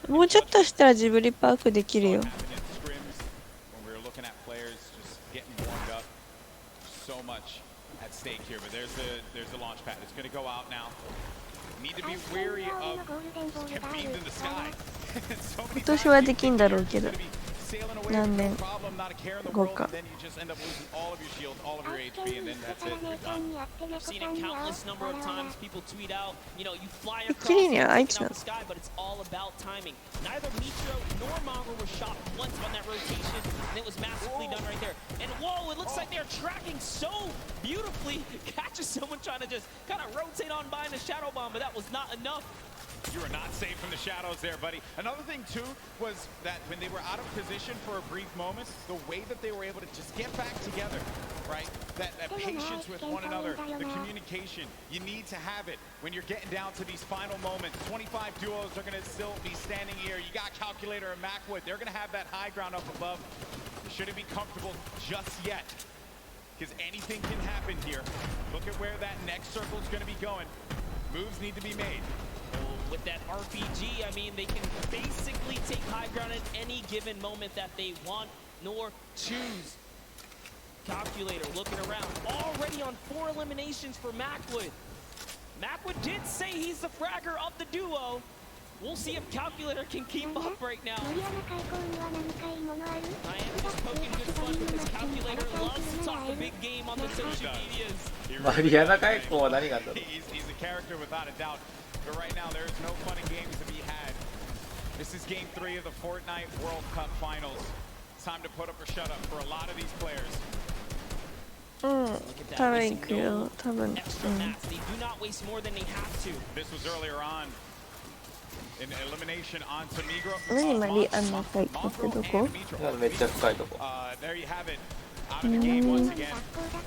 P: もうちょっとしたらジブリパークできるよ。今年はできんだろうけど何年後か。キリには愛知なの。
K: You were not safe from the shadows there, buddy. Another thing, too, was that when they were out of position for a brief moment, the way that they were able to just get back together, right? That patience with one another, the communication, you need to have it when you're getting down to these final moments. 25 duos are going to still be standing here. You got Calculator and Macwood. They're going to have that high ground up above. They shouldn't be comfortable just yet, because anything can happen here. Look at where that next circle is going to be going. Moves need to be made.
H: With that RPG, I mean, they can basically take high ground at any given moment that they want nor choose. Calculator looking around, already on 4 eliminations for Macwood. Macwood did say he's the fragger of the duo. We'll see if Calculator can keep up right now. I am just poking good fun because Calculator loves to talk a big game on the social medias.
K: He's a character without a doubt. But right now, there's no fun and games to be had. This is game 3 of the Fortnite World Cup Finals. It's time to put up or shut up for a lot of these players.
P: 多分行くよ、多分。
K: This was earlier on. An elimination on Samigro.
P: 何マリあんな深いとこどこ？
C: めっちゃ深いとこ。
K: There you have it. Out of the game once again.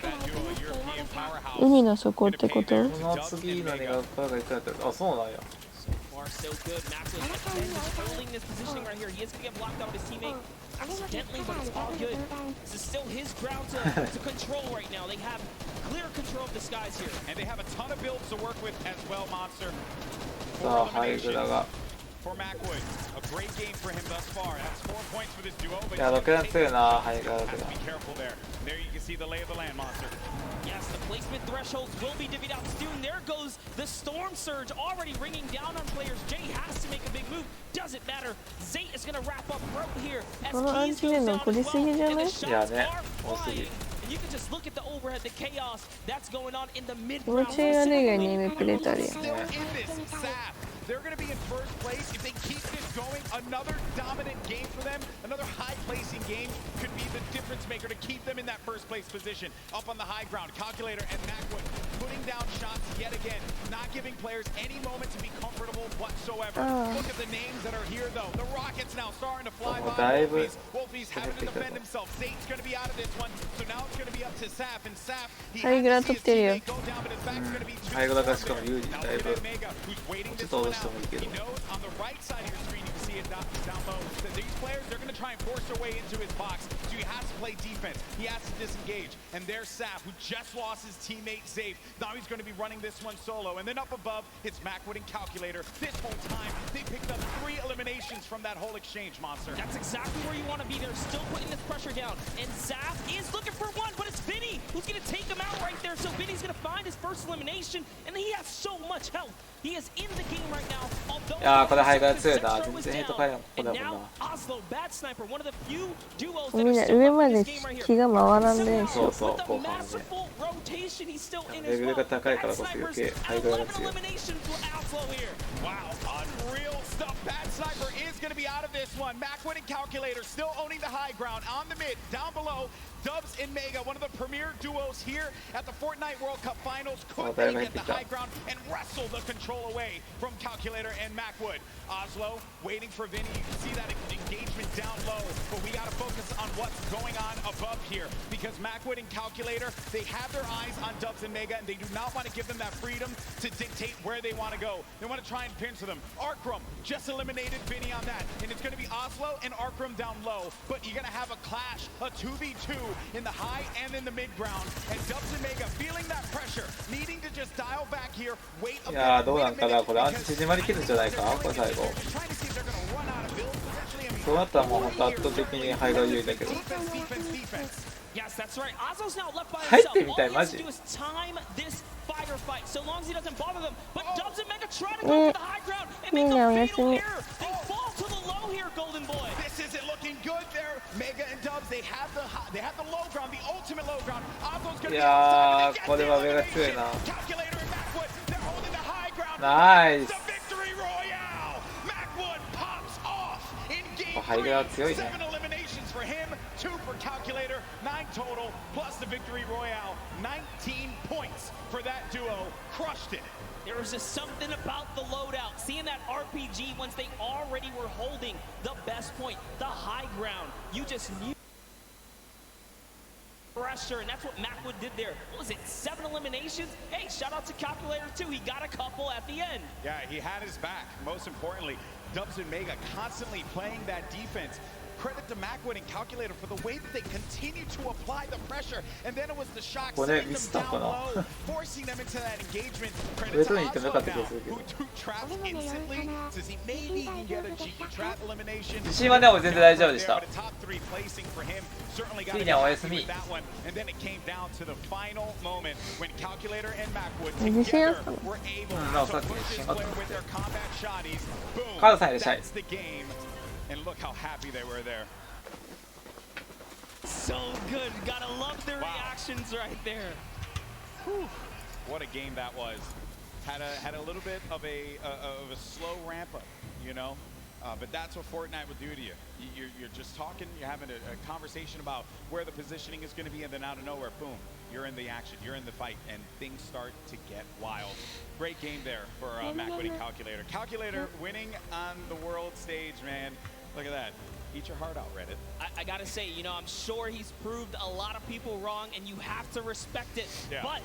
K: That duo, European powerhouse.
P: 海の底ってこと？
C: この次何が深いかいくらだったら、あ、そうなんや。
H: So good. Maxwell is holding this positioning right here. He is going to get blocked out of his teammate accidentally, but it's all good. This is still his ground to control right now. They have clear control of the skies here.
K: And they have a ton of builds to work with as well, Monster.
C: さあ、ハイグラが
K: for Macwood. A great game for him thus far. That's 4 points for this duo. But
C: いや、6段強いな、ハイガー6
K: have to
C: 段。
K: be careful there. There you can see the lay of the land, Monster.
H: Yes, the placement thresholds will be divvied out soon. There goes the Storm Surge already ringing down on players. Jay has to make a big move. Doesn't matter. Zate is going to wrap up right here as
P: このアン
H: Keys
P: チレ
H: goes
P: ン
H: down
P: の取り
H: as
P: すぎ
H: well.
P: じゃ
H: And
P: な
H: the
P: い？
H: shots
C: いやね、
H: are
C: 多すぎ
H: flying. And you can just look at the overhead, the chaos that's going on in the mid
P: 気持ちがねが2目くれたりや。
K: Still in this, Sap. They're going to be in first place. If they keep this going, another dominant game for them, another high-placing game could be the difference maker to keep them in that first place position. Up on the high ground, Calculator and Macwood putting down shots yet again, not giving players any moment to be comfortable whatsoever. Look at the names that are here, though. The Rockets now starting to fly by. Wolfie's having to defend himself. Zate's going to be out of this one, so now it's going to be up to Sap. And Sap, he has to see his teammate go down, but his back's going to be too
C: ハイグラがしかも有利、
K: now
C: だい
K: look
C: ぶ
K: at Mega, who's waiting
C: ちょっ
K: this
C: と
K: one
C: 脅してもいいけ
K: out.
C: ど
K: He knows on the right side of your screen, you can see it down low, that these players, they're going to try and force their way into his box, so he has to play defense. He has to disengage. And there's Sap, who just lost his teammate Zape. Now he's going to be running this one solo. And then up above, it's Macwood and Calculator. This whole time, they picked up 3 eliminations from that whole exchange, Monster.
H: That's exactly where you want to be. They're still putting this pressure down. And Zap is looking for one, but it's Vinny who's going to take him out right there. So Vinny's going to find his first elimination, and he has so much health. He is in the game right now.
C: いやー、これハイガー強いな。全然ヘッド返らんここだもんな。
P: みんな上まで気が回らんでしょ。
C: そうそう、後半ね。レベルが高いからこそ余計ハイガーが強い。
K: Wow, unreal stuff. Bad Sniper is going to be out of this one. Macwood and Calculator still owning the high ground on the mid, down below. Dubs and Mega, one of the premier duos here at the Fortnite World Cup Finals. Could they get the high ground and wrestle the control away from Calculator and Macwood? Oslo waiting for Vinny. You can see that engagement down low, but we got to focus on what's going on above here because Macwood and Calculator, they have their eyes on Dubs and Mega, and they do not want to give them that freedom to dictate where they want to go. They want to try and pinch them. Arkrum just eliminated Vinny on that, and it's going to be Oslo and Arkrum down low, but you're going to have a clash, a 2v2 in the high and in the mid ground, and Dubs and Mega feeling that pressure, needing to just dial back here, wait a
C: いやー、どうなんかな、これアンチ縮まりきるんじゃないか、これ最後。そうなったらもう本当圧倒的にハイガー有利だけど。
H: Yes, that's right. Oslo's now left by
C: 入っ
H: himself.
C: てみたい、
H: All he
C: マ
H: has
C: ジ
H: to do is time this firefight, so long as he doesn't bother them. But Dubs and Mega try to go for the high ground and make a fatal error. They fall to the low here, Golden Boy.
K: This isn't looking good there. Mega and Dubs, they have the low ground, the ultimate low ground. Oslo's going to be
C: いや
K: outside.
C: ー、これは上が強いな。
K: Calculator and Macwood, they're holding the high ground.
C: ナイス。
K: The victory royale. Macwood pops off in game
C: ハイガー強いね。
K: 7 eliminations for him, 2 for Calculator, 9 total, plus the victory royale, 19 points for that duo. Crushed it.
H: There was just something about the loadout, seeing that RPG once they already were holding the best point, the high ground. You just knew pressure, and that's what Macwood did there. What was it, 7 eliminations? Hey, shout out to Calculator too. He got a couple at the end.
K: Yeah, he had his back. Most importantly, Dubs and Mega constantly playing that defense. Credit to Macwood and Calculator for the way that they continue to apply the pressure, and then it was the shock sending them down low, forcing them into that engagement. Credit to Oslo now, who trapped instantly, says he maybe he can get a cheeky trap elimination.
C: 自信はね、俺全然大丈夫でした。
K: Top 3 placing for him. Certainly got
C: いいね、おやすみ。
K: with that one, and then it came down to the final moment when Calculator and Macwood
P: 自信あっ
K: together
P: たの？
K: were able
C: うん、なんかさっ
K: to
C: き
K: push
C: 自
K: this
C: 信があった
K: player
C: の
K: with their combat shotties. Boom.
C: カードさんいらっしゃい。
K: That's the game. And look how happy they were there.
H: So good. Gotta love their reactions right there.
K: Whew. What a game that was. Had a little bit of a slow ramp up, you know. But that's what Fortnite will do to you. You're just talking, you're having a conversation about where the positioning is going to be, and then out of nowhere, boom, you're in the action, you're in the fight, and things start to get wild. Great game there for Macwood and Calculator. Calculator winning on the world stage, man. Look at that. Eat your heart out, Reddit.
H: I gotta say, you know, I'm sure he's proved a lot of people wrong, and you have to respect it.
K: Yeah.
H: But,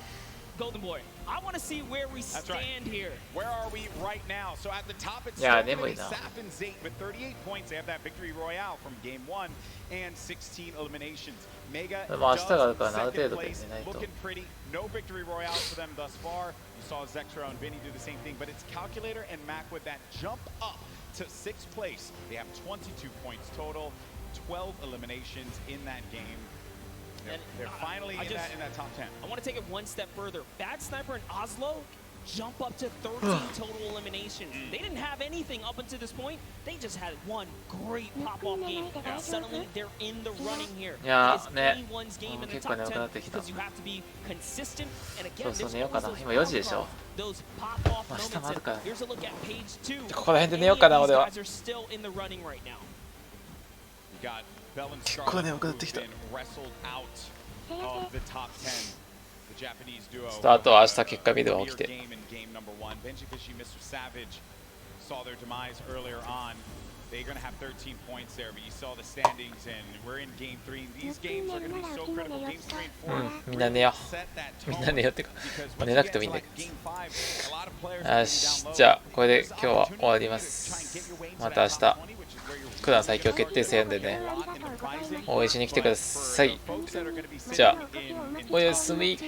H: Golden Boy, I want to see where we stand here.
K: Where are we right now? So at the top, it's
C: Yeah,
K: still
C: anyway,
K: Sap and Zate with 38 points. They have that victory royale from game 1 and 16 eliminations. Mega does second place, looking pretty. No victory royale for them thus far. You saw Zexro and Vinny do the same thing, but it's Calculator and Macwood that jump up to 6th place. They have 22 points total, 12 eliminations in that game. They're finally in that top 10.
H: I want to take it one step further. Bad Sniper and Oslo jump up to 13 total eliminations. They didn't have anything up until this point. They just had one great pop-off game. Suddenly, they're in the running here. It's anyone's game in the top 10 because you have to be consistent. And again, there's those pop-off moments. Here's a look at page 2. These guys are still in the running right now.
K: You got Bell and Scarlet been wrestled out of the top 10. The Japanese duo.
C: ちょっとあとは明日結果見るわ起きて。
K: Game in game number 1. Benji Mr. Savage saw their demise earlier on. They're going to have 13 points there, but you saw the standings, and we're in game 3. These games are going to be so critical. Games 3 and 4.
C: みんな寝よう。みんな寝ようってか、まあ、寝なくてもいいんだけど。よし、じゃあこれで今日は終わります。また明日九段最強決定戦でね、応援しに来てください。じゃあおやすみ。